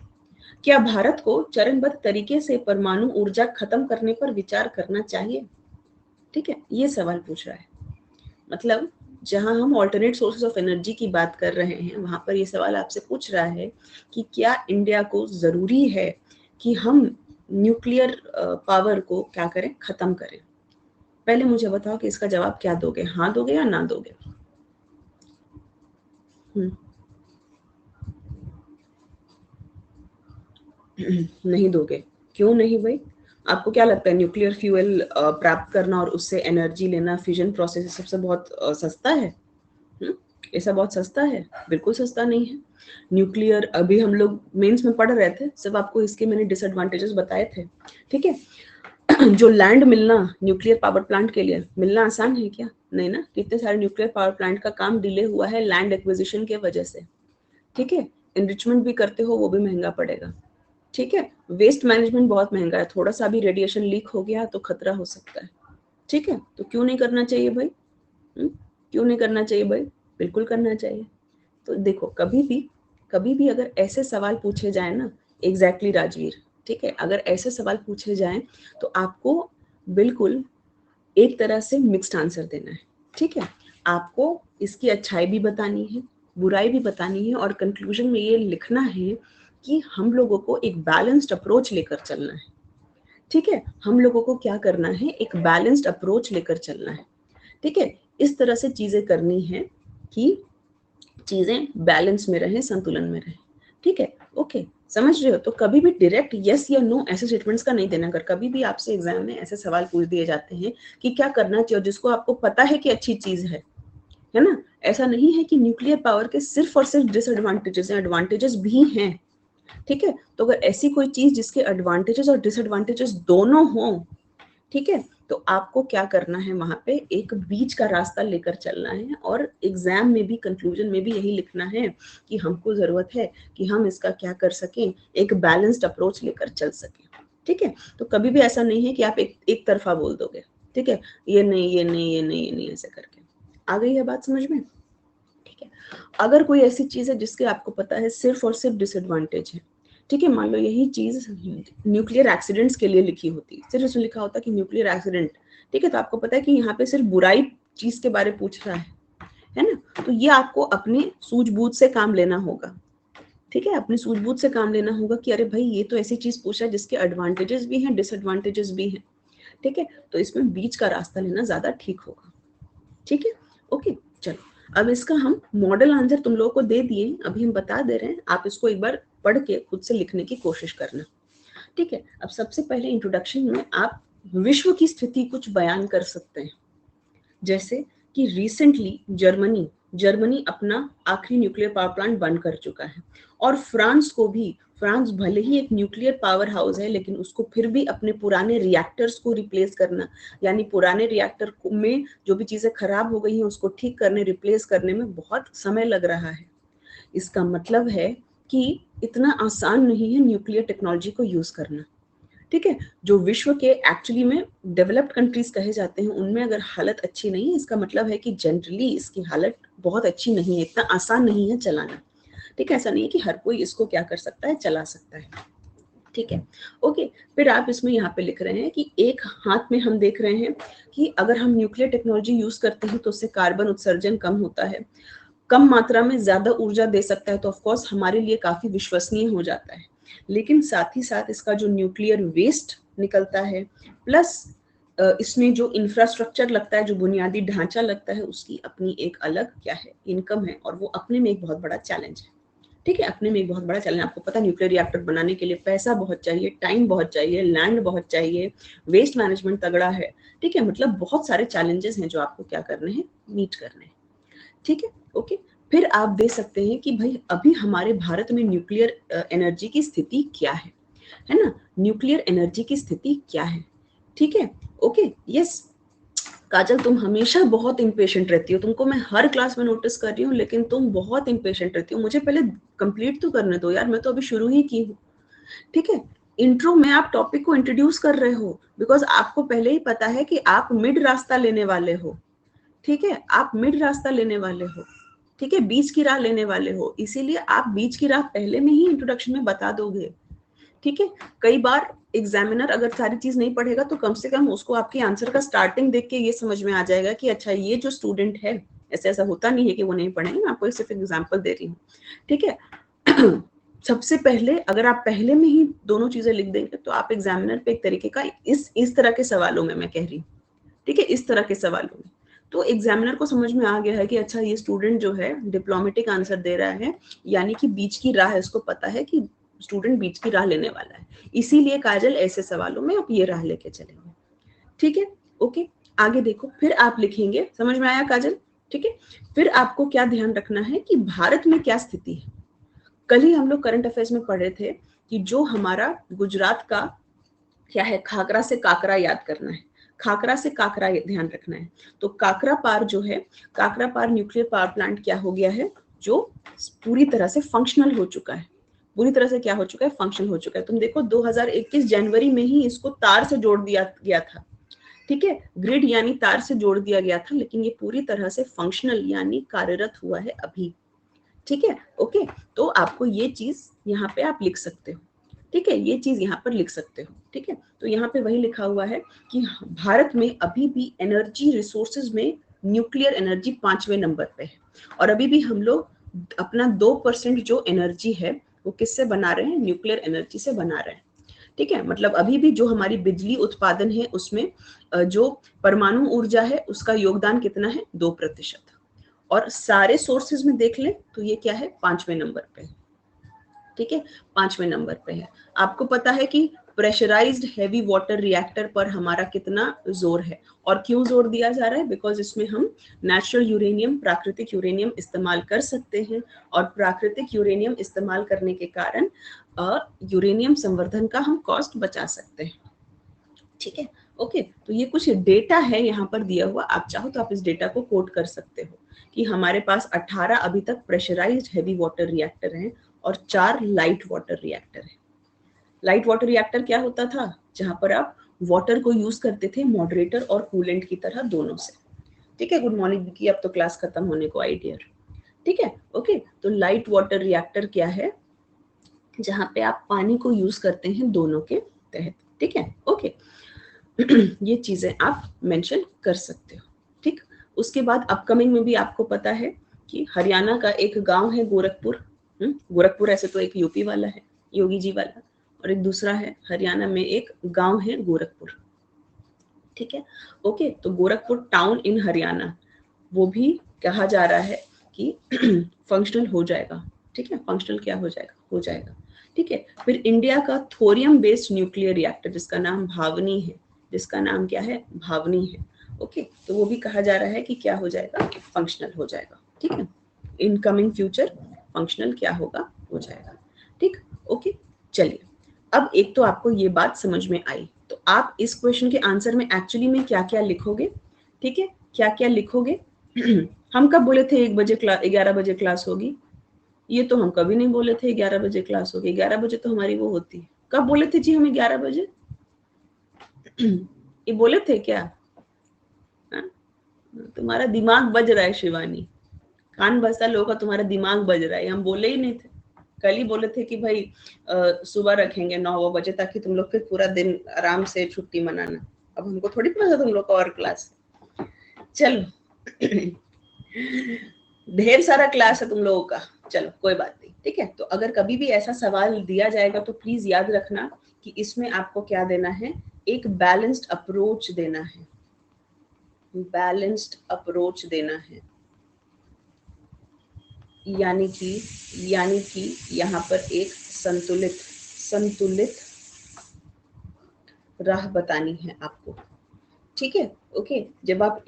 क्या भारत को चरणबद्ध तरीके से परमाणु ऊर्जा खत्म करने पर विचार करना चाहिए, ठीक है, ये सवाल पूछ रहा है। मतलब जहां हम ऑल्टरनेट सोर्सेज ऑफ एनर्जी की बात कर रहे हैं, वहां पर ये सवाल आपसे पूछ रहा है कि क्या इंडिया को जरूरी है कि हम न्यूक्लियर पावर को क्या करें, खत्म करें। पहले मुझे बताओ कि इसका जवाब क्या दोगे, हाँ दोगे या ना दोगे? नहीं दोगे, क्यों नहीं भाई? आपको क्या लगता है न्यूक्लियर फ्यूल प्राप्त करना और उससे एनर्जी लेना, फिजन प्रोसेस सबसे बहुत सस्ता है? ऐसा बहुत सस्ता है? बिल्कुल सस्ता नहीं है। न्यूक्लियर, अभी हम लोग मेंस में पढ़ रहे थे, सब आपको इसके मैंने डिसएडवांटेजेस बताए थे, ठीक है। जो लैंड मिलना न्यूक्लियर पावर प्लांट के लिए मिलना आसान है क्या? नहीं ना। कितने सारे न्यूक्लियर पावर प्लांट का काम डिले हुआ है लैंड एक्विजिशन के वजह से, ठीक है। एनरिचमेंट भी करते हो वो भी महंगा पड़ेगा, ठीक है। वेस्ट मैनेजमेंट बहुत महंगा है, थोड़ा सा भी रेडिएशन लीक हो गया तो खतरा हो सकता है, ठीक है। तो क्यों नहीं करना चाहिए भाई? क्यों नहीं करना चाहिए भाई? बिल्कुल करना चाहिए। तो देखो, कभी भी अगर ऐसे सवाल पूछे जाए ना, एग्जैक्टली राजवीर, ठीक है, अगर ऐसे सवाल पूछे जाएं तो आपको बिल्कुल एक तरह से मिक्स्ड आंसर देना है, ठीक है। आपको इसकी अच्छाई भी बतानी है, बुराई भी बतानी है, और कंक्लूजन में ये लिखना है कि हम लोगों को एक बैलेंस्ड अप्रोच लेकर चलना है, ठीक है। हम लोगों को क्या करना है, एक बैलेंस्ड अप्रोच लेकर चलना है, ठीक है। इस तरह से चीजें करनी है कि चीजें बैलेंस में रहें, संतुलन में रहें, ठीक है। ओके, समझ रहे हो? तो कभी भी डायरेक्ट यस या नो ऐसे स्टेटमेंट्स का नहीं देना। अगर कभी भी आपसे एग्जाम में ऐसे सवाल पूछ दिए जाते हैं कि क्या करना चाहिए, जिसको आपको पता है कि अच्छी चीज है ना, ऐसा नहीं है कि न्यूक्लियर पावर के सिर्फ और सिर्फ डिसएडवांटेजेस हैं, एडवांटेजेस भी हैं, ठीक है। तो अगर ऐसी कोई चीज जिसके एडवांटेजेस और डिसएडवांटेजेस दोनों हों, ठीक है, तो आपको क्या करना है, वहां पे एक बीच का रास्ता लेकर चलना है, और एग्जाम में भी कंक्लूजन में भी यही लिखना है कि हमको जरूरत है कि हम इसका क्या कर सकें, एक बैलेंस्ड अप्रोच लेकर चल सकें, ठीक है। तो कभी भी ऐसा नहीं है कि आप एक तरफा बोल दोगे, ठीक है, ये नहीं ये नहीं ये नहीं ये नहीं, ऐसे करके। आ गई है बात समझ में? ठीक है। अगर कोई ऐसी चीज है जिसके आपको पता है सिर्फ और सिर्फ डिसएडवांटेज है, ठीक है, मान लो यही चीज न्यूक्लियर एक्सीडेंट्स के लिए लिखी होती, सिर्फ उसमें लिखा होता कि न्यूक्लियर एक्सीडेंट, ठीक है, तो आपको पता है कि यहाँ पे सिर्फ बुराई चीज के बारे में पूछ रहा है ना, तो ये आपको अपनी सूझबूझ से काम लेना होगा, ठीक है, अपनी सूझबूझ से काम लेना होगा कि अरे भाई ये तो ऐसी चीज पूछा है जिसके एडवांटेजेस भी हैं, डिसएडवांटेजेस भी हैं, ठीक है। तो इसमें बीच का रास्ता लेना ज्यादा ठीक होगा, ठीक है। ओके, चलो, अब इसका हम मॉडल आंसर तुम लोगों को दे दिए, अभी हम बता दे रहे हैं, आप इसको एक बार पढ़ के खुद से लिखने की कोशिश करना, ठीक है। अब सबसे पहले इंट्रोडक्शन में आप विश्व की स्थिति कुछ बयान कर सकते हैं, जैसे कि रिसेंटली जर्मनी अपना आखिरी न्यूक्लियर पावर प्लांट बंद कर चुका है, और फ्रांस को भी फ्रांस भले ही एक न्यूक्लियर पावर हाउस है, लेकिन उसको फिर भी अपने पुराने रिएक्टर्स को रिप्लेस करना, यानी पुराने रिएक्टर में जो भी चीजें खराब हो गई हैं उसको ठीक करने, रिप्लेस करने में बहुत समय लग रहा है। इसका मतलब है कि इतना आसान नहीं है न्यूक्लियर टेक्नोलॉजी को यूज करना। ठीक है, जो विश्व के एक्चुअली में डेवलप्ड कंट्रीज कहे जाते हैं उनमें अगर हालत अच्छी नहीं है, इसका मतलब है कि जनरली इसकी हालत बहुत अच्छी नहीं है, इतना आसान नहीं है चलाना। ठीक है, ऐसा नहीं है कि हर कोई इसको क्या कर सकता है, चला सकता है। ठीक है, ओके। फिर आप इसमें यहाँ पे लिख रहे हैं कि एक हाथ में हम देख रहे हैं कि अगर हम न्यूक्लियर टेक्नोलॉजी यूज करते हैं तो उससे कार्बन उत्सर्जन कम होता है, कम मात्रा में ज्यादा ऊर्जा दे सकता है, तो ऑफकोर्स हमारे लिए काफी विश्वसनीय हो जाता है। लेकिन साथ ही साथ इसका जो न्यूक्लियर वेस्ट निकलता है, प्लस इसमें जो इंफ्रास्ट्रक्चर लगता है, जो बुनियादी ढांचा लगता है, उसकी अपनी एक अलग क्या है, इनकम है, और वो अपने में एक बहुत बड़ा चैलेंज है। ठीक है, अपने में एक बहुत बड़ा चैलेंज। आपको पता है न्यूक्लियर रिएक्टर बनाने के लिए पैसा बहुत चाहिए, टाइम बहुत चाहिए, लैंड बहुत चाहिए, वेस्ट मैनेजमेंट तगड़ा है। ठीक है, मतलब बहुत सारे चैलेंजेस हैं जो आपको क्या करने हैं, मीट करने हैं। ठीक है, ओके। फिर आप दे सकते हैं कि भाई अभी हमारे भारत में न्यूक्लियर एनर्जी की स्थिति क्या है ना, न्यूक्लियर एनर्जी की स्थिति क्या है। ठीक है, ओके, यस। काजल, तुम हमेशा बहुत इम्पेशेंट रहती हो, तुमको मैं हर क्लास में नोटिस कर रही हूँ, लेकिन तुम बहुत इम्पेशेंट रहती हो। मुझे पहले कंप्लीट तो करने दो यार, मैं तो अभी शुरू ही की हूँ। ठीक है, इंट्रो में आप टॉपिक को इंट्रोड्यूस कर रहे हो, बिकॉज आपको पहले ही पता है कि आप मिड रास्ता लेने वाले हो। ठीक है, आप मिड रास्ता लेने वाले हो। ठीक है, बीच की राह लेने वाले हो, इसीलिए आप बीच की राह पहले में ही इंट्रोडक्शन में बता दोगे। ठीक है, कई बार एग्जामिनर अगर सारी चीज नहीं पढ़ेगा तो कम से कम उसको आपके आंसर का स्टार्टिंग देख के ये समझ में आ जाएगा कि अच्छा ये जो स्टूडेंट है, ऐसा होता नहीं है कि वो नहीं पढ़ेंगे, मैं आपको सिर्फ एग्जाम्पल दे रही हूँ। ठीक है, सबसे पहले अगर आप पहले में ही दोनों चीजें लिख देंगे तो आप एग्जामिनर पे एक तरीके का इस तरह के सवालों में, मैं कह रही हूँ, ठीक है, इस तरह के सवालों में तो एग्जामिनर को समझ में आ गया है कि अच्छा ये स्टूडेंट जो है डिप्लोमेटिक आंसर दे रहा है, यानी कि बीच की राह है, उसको पता है कि स्टूडेंट बीच की राह लेने वाला है, इसीलिए काजल ऐसे सवालों में आप ये राह लेके चलेंगे। ठीक है, ओके। आगे देखो, फिर आप लिखेंगे, समझ में आया काजल? ठीक है, फिर आपको क्या ध्यान रखना है कि भारत में क्या स्थिति है। कल ही हम लोग करंट अफेयर्स में पढ़े थे कि जो हमारा गुजरात का क्या है, खाकरा से काकरा याद करना है, खाकरा से काकरा ध्यान रखना है। तो काकरा पार जो है, काकरा पार न्यूक्लियर पावर प्लांट क्या हो गया है, जो पूरी तरह से फंक्शनल हो चुका है, पूरी तरह से क्या हो चुका है, फंक्शनल हो चुका है। तुम देखो 2021 जनवरी में ही इसको तार से जोड़ दिया गया था। ठीक है, ग्रिड यानी तार से जोड़ दिया गया था, लेकिन ये पूरी तरह से फंक्शनल यानी कार्यरत हुआ है अभी। ठीक है, ओके। तो आपको ये चीज यहाँ पे आप लिख सकते हो। ठीक है, ये चीज यहाँ पर लिख सकते हो। ठीक है, तो यहाँ पे वही लिखा हुआ है कि भारत में अभी भी एनर्जी रिसोर्सेज में न्यूक्लियर एनर्जी 5वें नंबर पे है, और अभी भी हम लोग अपना 2% जो एनर्जी है वो किससे बना रहे हैं, न्यूक्लियर एनर्जी से बना रहे हैं। ठीक है, मतलब अभी भी जो हमारी बिजली उत्पादन है उसमें जो परमाणु ऊर्जा है उसका योगदान कितना है, 2%। और सारे सोर्सेज में देख लें तो ये क्या है, 5वें नंबर पे। ठीक है, 5वें नंबर पे है। आपको पता है कि प्रेशराइज्ड हैवी वाटर रिएक्टर पर हमारा कितना जोर है, और क्यों जोर दिया जा रहा है, बिकॉज इसमें हम नेचुरल यूरेनियम, प्राकृतिक यूरेनियम इस्तेमाल कर सकते हैं, और प्राकृतिक यूरेनियम इस्तेमाल करने के कारण यूरेनियम संवर्धन का हम कॉस्ट बचा सकते हैं। ठीक है, ओके। तो ये कुछ डेटा है यहाँ पर दिया हुआ, आप चाहो तो आप इस डेटा को कोट कर सकते हो कि हमारे पास 18 अभी तक प्रेशराइज्ड हैवी वाटर रिएक्टर हैं और 4 लाइट वाटर रिएक्टर हैं। लाइट वाटर रिएक्टर क्या होता था, जहां पर आप वाटर को यूज करते थे मॉडरेटर और कूलेंट की तरह दोनों से। ठीक है, गुड मॉर्निंग की, अब तो क्लास खत्म होने को आई डियर। ठीक है, ओके। तो लाइट वाटर रिएक्टर क्या है, जहां पे आप पानी को यूज करते हैं दोनों के तहत। ठीक है, ओके। ये चीजें आप मेंशन कर सकते हो। ठीक, उसके बाद अपकमिंग में भी आपको पता है कि हरियाणा का एक गांव है गोरखपुर। गोरखपुर ऐसे तो एक यूपी वाला है, योगी जी वाला, और एक दूसरा है हरियाणा में एक गांव है गोरखपुर। ठीक है, ओके। तो गोरखपुर टाउन इन हरियाणा, वो भी कहा जा रहा है कि फंक्शनल हो जाएगा। ठीक है, फंक्शनल क्या हो जाएगा, हो जाएगा। ठीक है, फिर इंडिया का थोरियम बेस्ड न्यूक्लियर रिएक्टर जिसका नाम भावनी है, जिसका नाम क्या है, भावनी है। ओके, तो वो भी कहा जा रहा है कि क्या हो जाएगा, फंक्शनल हो जाएगा। ठीक है, इनकमिंग फ्यूचर फंक्शनल क्या होगा, हो जाएगा। ठीक, ओके। चलिए, अब एक तो आपको ये बात समझ में आई, तो आप इस क्वेश्चन के आंसर में एक्चुअली में क्या क्या लिखोगे, ठीक है, क्या क्या लिखोगे। हम कब बोले थे 11 बजे क्लास होगी? ये तो हम कभी नहीं बोले थे 11 बजे क्लास होगी। 11 बजे तो हमारी वो होती है। कब बोले थे जी हमें 11 बजे? ये बोले थे क्या? हा? तुम्हारा दिमाग बज रहा है शिवानी, कान बजता लोगों का, तुम्हारा दिमाग बज रहा है। हम बोले ही नहीं थे, कल ही बोले थे कि भाई सुबह रखेंगे 9 बजे ताकि तुम लोग फिर पूरा दिन आराम से छुट्टी मनाना। अब हमको थोड़ी पता तुम लोग का और क्लास। चलो ढेर सारा क्लास है तुम लोगों का, चलो कोई बात नहीं, ठीक है। तो अगर कभी भी ऐसा सवाल दिया जाएगा तो प्लीज याद रखना कि इसमें आपको क्या देना है, एक बैलेंस्ड अप्रोच देना है, बैलेंस्ड अप्रोच देना है। यानी कि यहाँ पर एक संतुलित राह बतानी है आपको, ठीक है। ओके, जब आप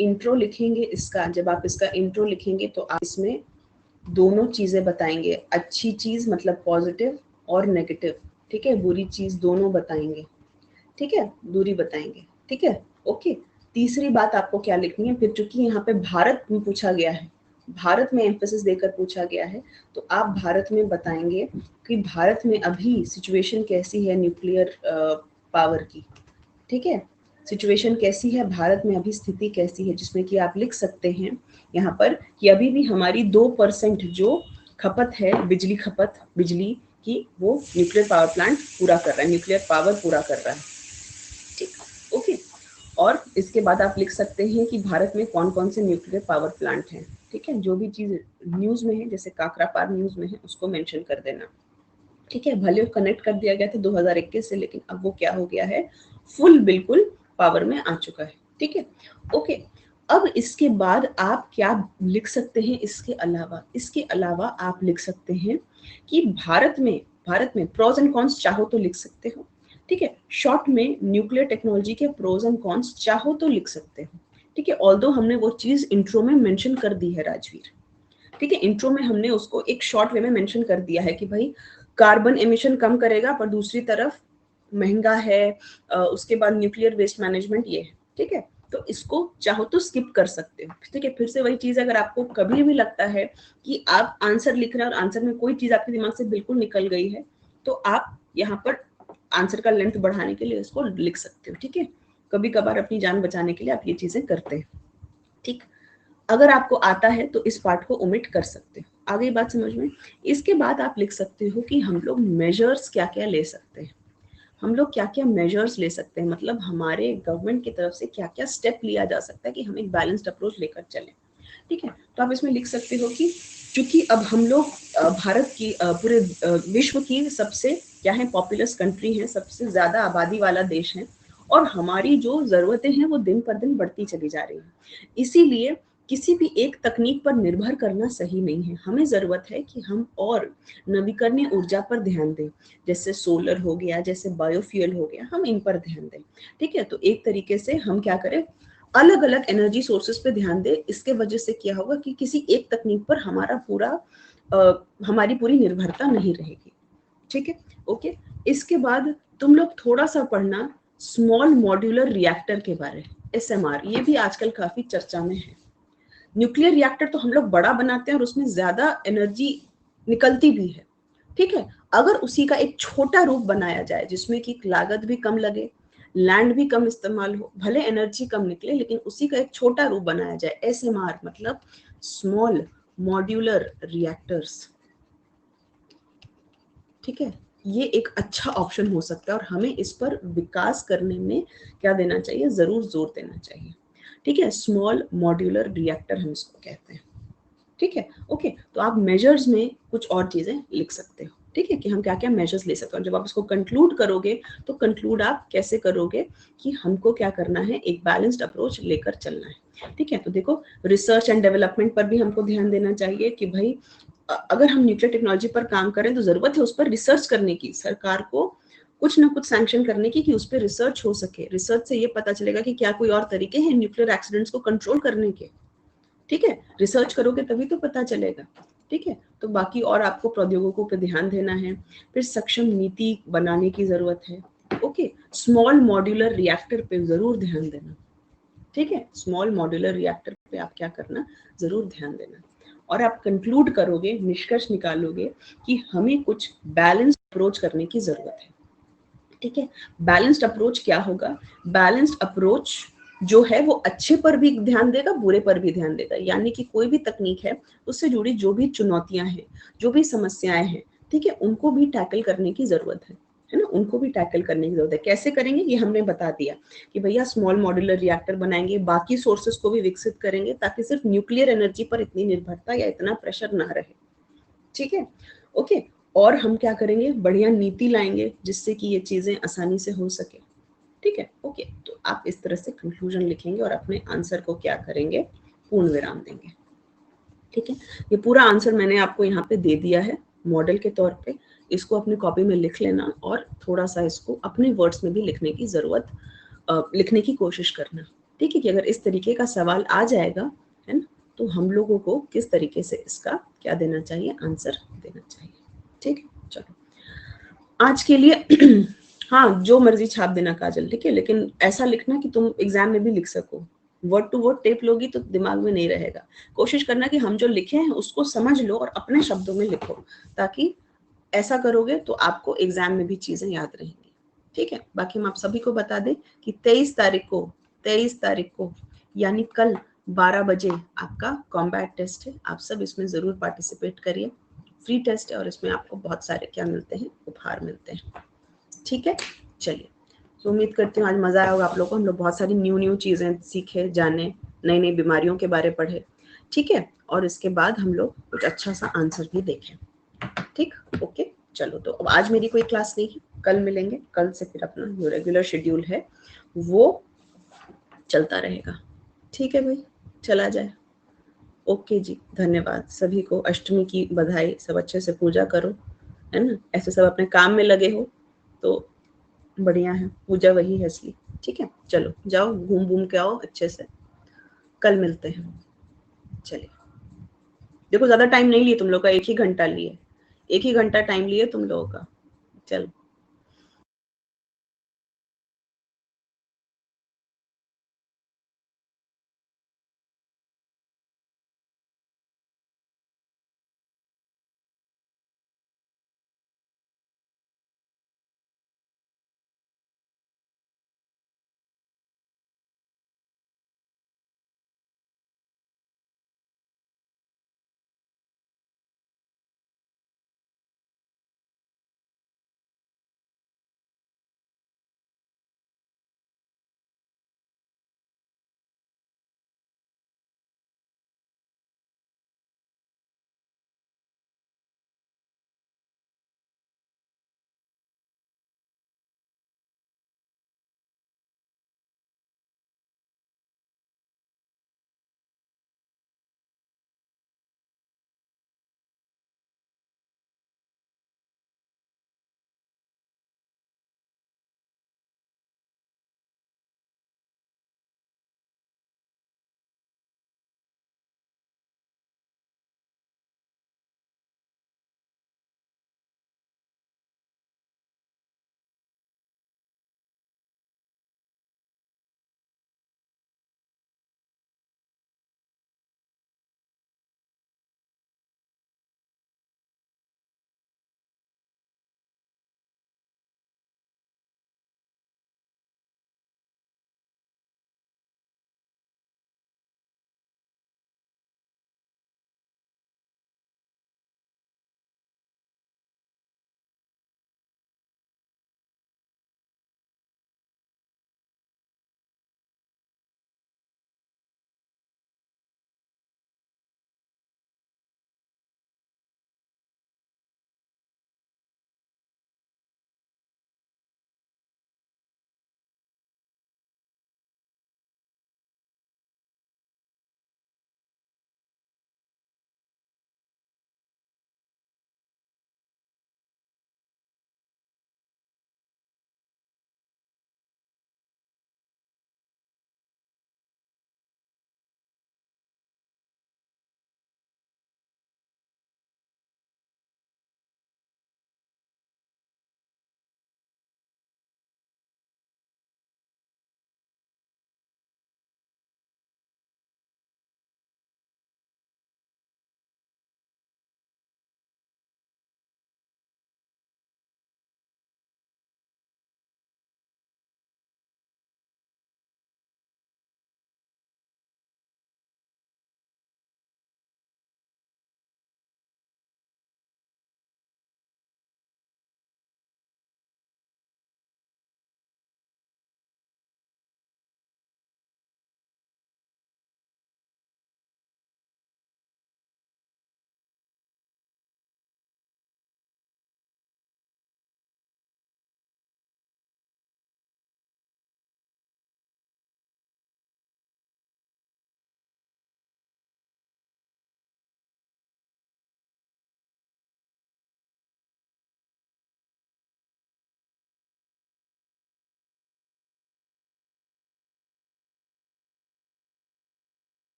इसका इंट्रो लिखेंगे तो आप इसमें दोनों चीजें बताएंगे, अच्छी चीज मतलब पॉजिटिव और नेगेटिव, ठीक है, बुरी चीज दोनों बताएंगे, ठीक है, दूरी बताएंगे, ठीक है। ओके, तीसरी बात आपको क्या लिखनी है, फिर चूंकि यहाँ पे भारत में पूछा गया है, भारत में एम्फेसिस देकर पूछा गया है, तो आप भारत में बताएंगे कि भारत में अभी सिचुएशन कैसी है न्यूक्लियर पावर की, ठीक है, सिचुएशन कैसी है भारत में, अभी स्थिति कैसी है, जिसमें कि आप लिख सकते हैं यहाँ पर कि अभी भी हमारी 2% जो खपत है, बिजली की, वो न्यूक्लियर पावर प्लांट पूरा कर रहा है, न्यूक्लियर पावर पूरा कर रहा है, ठीक। ओके, और इसके बाद आप लिख सकते हैं कि भारत में कौन कौन से न्यूक्लियर पावर प्लांट हैं, ठीक है, जो भी चीज न्यूज में है, जैसे काकरापार न्यूज में है उसको मेंशन कर देना, ठीक है। भले कनेक्ट कर दिया गया था 2021 से, लेकिन अब वो क्या हो गया है, फुल बिल्कुल पावर में आ चुका है, ठीक है। ओके, अब इसके बाद आप क्या लिख सकते हैं, इसके अलावा आप लिख सकते हैं कि भारत में प्रोज एंड कॉन्स चाहो तो लिख सकते हो, ठीक है। शॉर्ट में न्यूक्लियर टेक्नोलॉजी के प्रोज एंड कॉन्स चाहो तो लिख सकते हो, ठीक है। ऑल्दो हमने वो चीज इंट्रो में मेंशन कर दी है राजवीर, ठीक है, इंट्रो में हमने उसको एक शॉर्ट वे में मेंशन कर दिया है कि भाई कार्बन एमिशन कम करेगा, पर दूसरी तरफ महंगा है, उसके बाद न्यूक्लियर वेस्ट मैनेजमेंट ये है, ठीक है। तो इसको चाहो तो स्किप कर सकते हो, ठीक है। फिर से वही चीज, अगर आपको कभी भी लगता है कि आप आंसर लिख रहे हैं और आंसर में कोई चीज आपके दिमाग से बिल्कुल निकल गई है, तो आप यहाँ पर आंसर का लेंथ बढ़ाने के लिए इसको लिख सकते हो, ठीक है। कभी कभार अपनी जान बचाने के लिए आप ये चीजें करते हैं, ठीक। अगर आपको आता है तो इस पार्ट को ओमिट कर सकते हो, आ गई बात समझ में। इसके बाद आप लिख सकते हो कि हम लोग मेजर्स क्या क्या ले सकते हैं, हम लोग क्या क्या मेजर्स ले सकते हैं, मतलब हमारे गवर्नमेंट की तरफ से क्या क्या स्टेप लिया जा सकता है कि हम एक बैलेंस्ड अप्रोच लेकर चलें, ठीक है। तो आप इसमें लिख सकते हो कि चूंकि अब हम लोग भारत की पूरे विश्व की सबसे क्या है, पॉपुलस कंट्री है, सबसे ज्यादा आबादी वाला देश है, और हमारी जो जरूरतें हैं वो दिन पर दिन बढ़ती चली जा रही है, इसीलिए किसी भी एक तकनीक पर निर्भर करना सही नहीं है। हमें जरूरत है कि हम और नवीकरणीय ऊर्जा पर ध्यान दें, जैसे सोलर हो गया, जैसे बायोफ्यूल हो गया, हम इन पर ध्यान दें, ठीक है। तो एक तरीके से हम क्या करें, अलग अलग एनर्जी सोर्सेस पे ध्यान दें। इसके वजह से क्या होगा कि किसी एक तकनीक पर हमारी पूरी निर्भरता नहीं रहेगी, ठीक है। ओके, इसके बाद तुम लोग थोड़ा सा पढ़ना स्मॉल मॉड्यूलर रिएक्टर के बारे, SMR, ये भी आजकल काफी चर्चा में है। न्यूक्लियर रिएक्टर तो हम लोग बड़ा बनाते हैं और उसमें ज्यादा एनर्जी निकलती भी है, ठीक है। अगर उसी का एक छोटा रूप बनाया जाए जिसमें कि लागत भी कम लगे, लैंड भी कम इस्तेमाल हो, भले एनर्जी कम निकले, लेकिन उसी का एक छोटा रूप बनाया जाए, SMR मतलब स्मॉल मॉड्यूलर रिएक्टर्स, ठीक है, ये एक अच्छा ऑप्शन हो सकता है और हमें इस पर विकास करने में क्या देना चाहिए, जरूर जोर देना चाहिए, ठीक है। स्मॉल मॉड्यूलर रिएक्टर हम इसको कहते हैं, ठीक है। ओके, तो आप मेजर्स में कुछ और चीजें लिख सकते हो, ठीक है, कि हम क्या क्या मेजर्स ले सकते हैं। जब आप इसको कंक्लूड करोगे तो कंक्लूड आप कैसे करोगे कि हमको क्या करना है, एक बैलेंस्ड अप्रोच लेकर चलना है, ठीक है। तो देखो, रिसर्च एंड डेवलपमेंट पर भी हमको ध्यान देना चाहिए कि भाई अगर हम न्यूक्लियर टेक्नोलॉजी पर काम करें तो जरूरत है उस पर रिसर्च करने की, सरकार को कुछ ना कुछ सैंक्शन करने की कि उस पर रिसर्च हो सके। रिसर्च से ये पता चलेगा कि क्या कोई और तरीके हैं न्यूक्लियर एक्सीडेंट्स को कंट्रोल करने के, ठीक है। रिसर्च करोगे तभी तो पता चलेगा, ठीक है। तो बाकी और आपको प्रौद्योगिकों पे ध्यान देना है। फिर सक्षम नीति बनाने की जरूरत है। ओके, स्मॉल मॉड्यूलर रिएक्टर पे जरूर ध्यान देना। ठीक है, स्मॉल मॉड्यूलर रिएक्टर पे आप क्या करना, जरूर ध्यान देना। और आप कंक्लूड करोगे, निष्कर्ष निकालोगे कि हमें कुछ बैलेंस्ड अप्रोच करने की जरूरत है। ठीक है, बैलेंस्ड अप्रोच क्या होगा? बैलेंस्ड अप्रोच जो है वो अच्छे पर भी ध्यान देगा, बुरे पर भी ध्यान देगा। यानी कि कोई भी तकनीक है, उससे जुड़ी जो भी चुनौतियां हैं, जो भी समस्याएं हैं, ठीक है, उनको भी टैकल करने की जरूरत है ना, उनको भी टैकल करने की जरूरत है। कैसे करेंगे ये हमने बता दिया कि भैया स्मॉल मॉड्यूलर रिएक्टर बनाएंगे, बाकी सोर्सेस को भी विकसित करेंगे ताकि सिर्फ न्यूक्लियर एनर्जी पर इतनी निर्भरता या इतना प्रेशर ना रहे। ठीक है, ओके। और हम क्या करेंगे, बढ़िया नीति लाएंगे जिससे कि ये चीजें आसानी से हो सके। ठीक है, ओके। तो आप इस तरह से कंक्लूजन लिखेंगे और अपने आंसर को क्या करेंगे, पूर्ण विराम देंगे। ठीक है, ये पूरा आंसर मैंने आपको यहाँ पे दे दिया है मॉडल के तौर पे। इसको अपनी कॉपी में लिख लेना और थोड़ा सा इसको अपने वर्ड्स में भी लिखने की जरूरत, लिखने की कोशिश करना। ठीक है, कि अगर इस तरीके का सवाल आ जाएगा, है ना, तो हम लोगों को किस तरीके से इसका क्या देना चाहिए, आंसर देना चाहिए। ठीक है, चलो आज के लिए हाँ, जो मर्जी छाप देना काजल, ठीक है, लेकिन ऐसा लिखना कि तुम एग्जाम में भी लिख सको। वर्ड टू वर्ड टेप लोगी तो दिमाग में नहीं रहेगा। कोशिश करना कि हम जो लिखे हैं उसको समझ लो और अपने शब्दों में लिखो, ताकि ऐसा करोगे तो आपको एग्जाम में भी चीजें याद रहेंगी। ठीक है, बाकी हम आप सभी को बता दें कि 23 तारीख को यानी कल 12 बजे आपका कॉम्बैट टेस्ट है। आप सब इसमें जरूर पार्टिसिपेट करिए। फ्री टेस्ट है और इसमें आपको बहुत सारे क्या मिलते हैं, उपहार मिलते हैं। ठीक है, चलिए, तो उम्मीद करती हूँ आज मजा आया होगा आप लोगों को। हम लोग बहुत सारी न्यू चीजें सीखे, जाने, नई नई बीमारियों के बारे पढ़े। ठीक है, और इसके बाद हम लोग कुछ अच्छा सा आंसर भी देखें। ठीक, ओके। चलो, तो अब आज मेरी कोई क्लास नहीं है, कल मिलेंगे। कल से फिर अपना जो रेगुलर शेड्यूल है वो चलता रहेगा। ठीक है भाई, चला जाए। ओके जी, धन्यवाद सभी को। अष्टमी की बधाई। सब अच्छे से पूजा करो, है ना। ऐसे सब अपने काम में लगे हो तो बढ़िया है, पूजा वही है असली। ठीक है, चलो जाओ, घूम घूम के आओ अच्छे से। कल मिलते हैं। चलिए, देखो ज्यादा टाइम नहीं लिए तुम लोग का, 1 ही घंटा लिए, 1 ही घंटा टाइम लिए तुम लोगों का। चलो।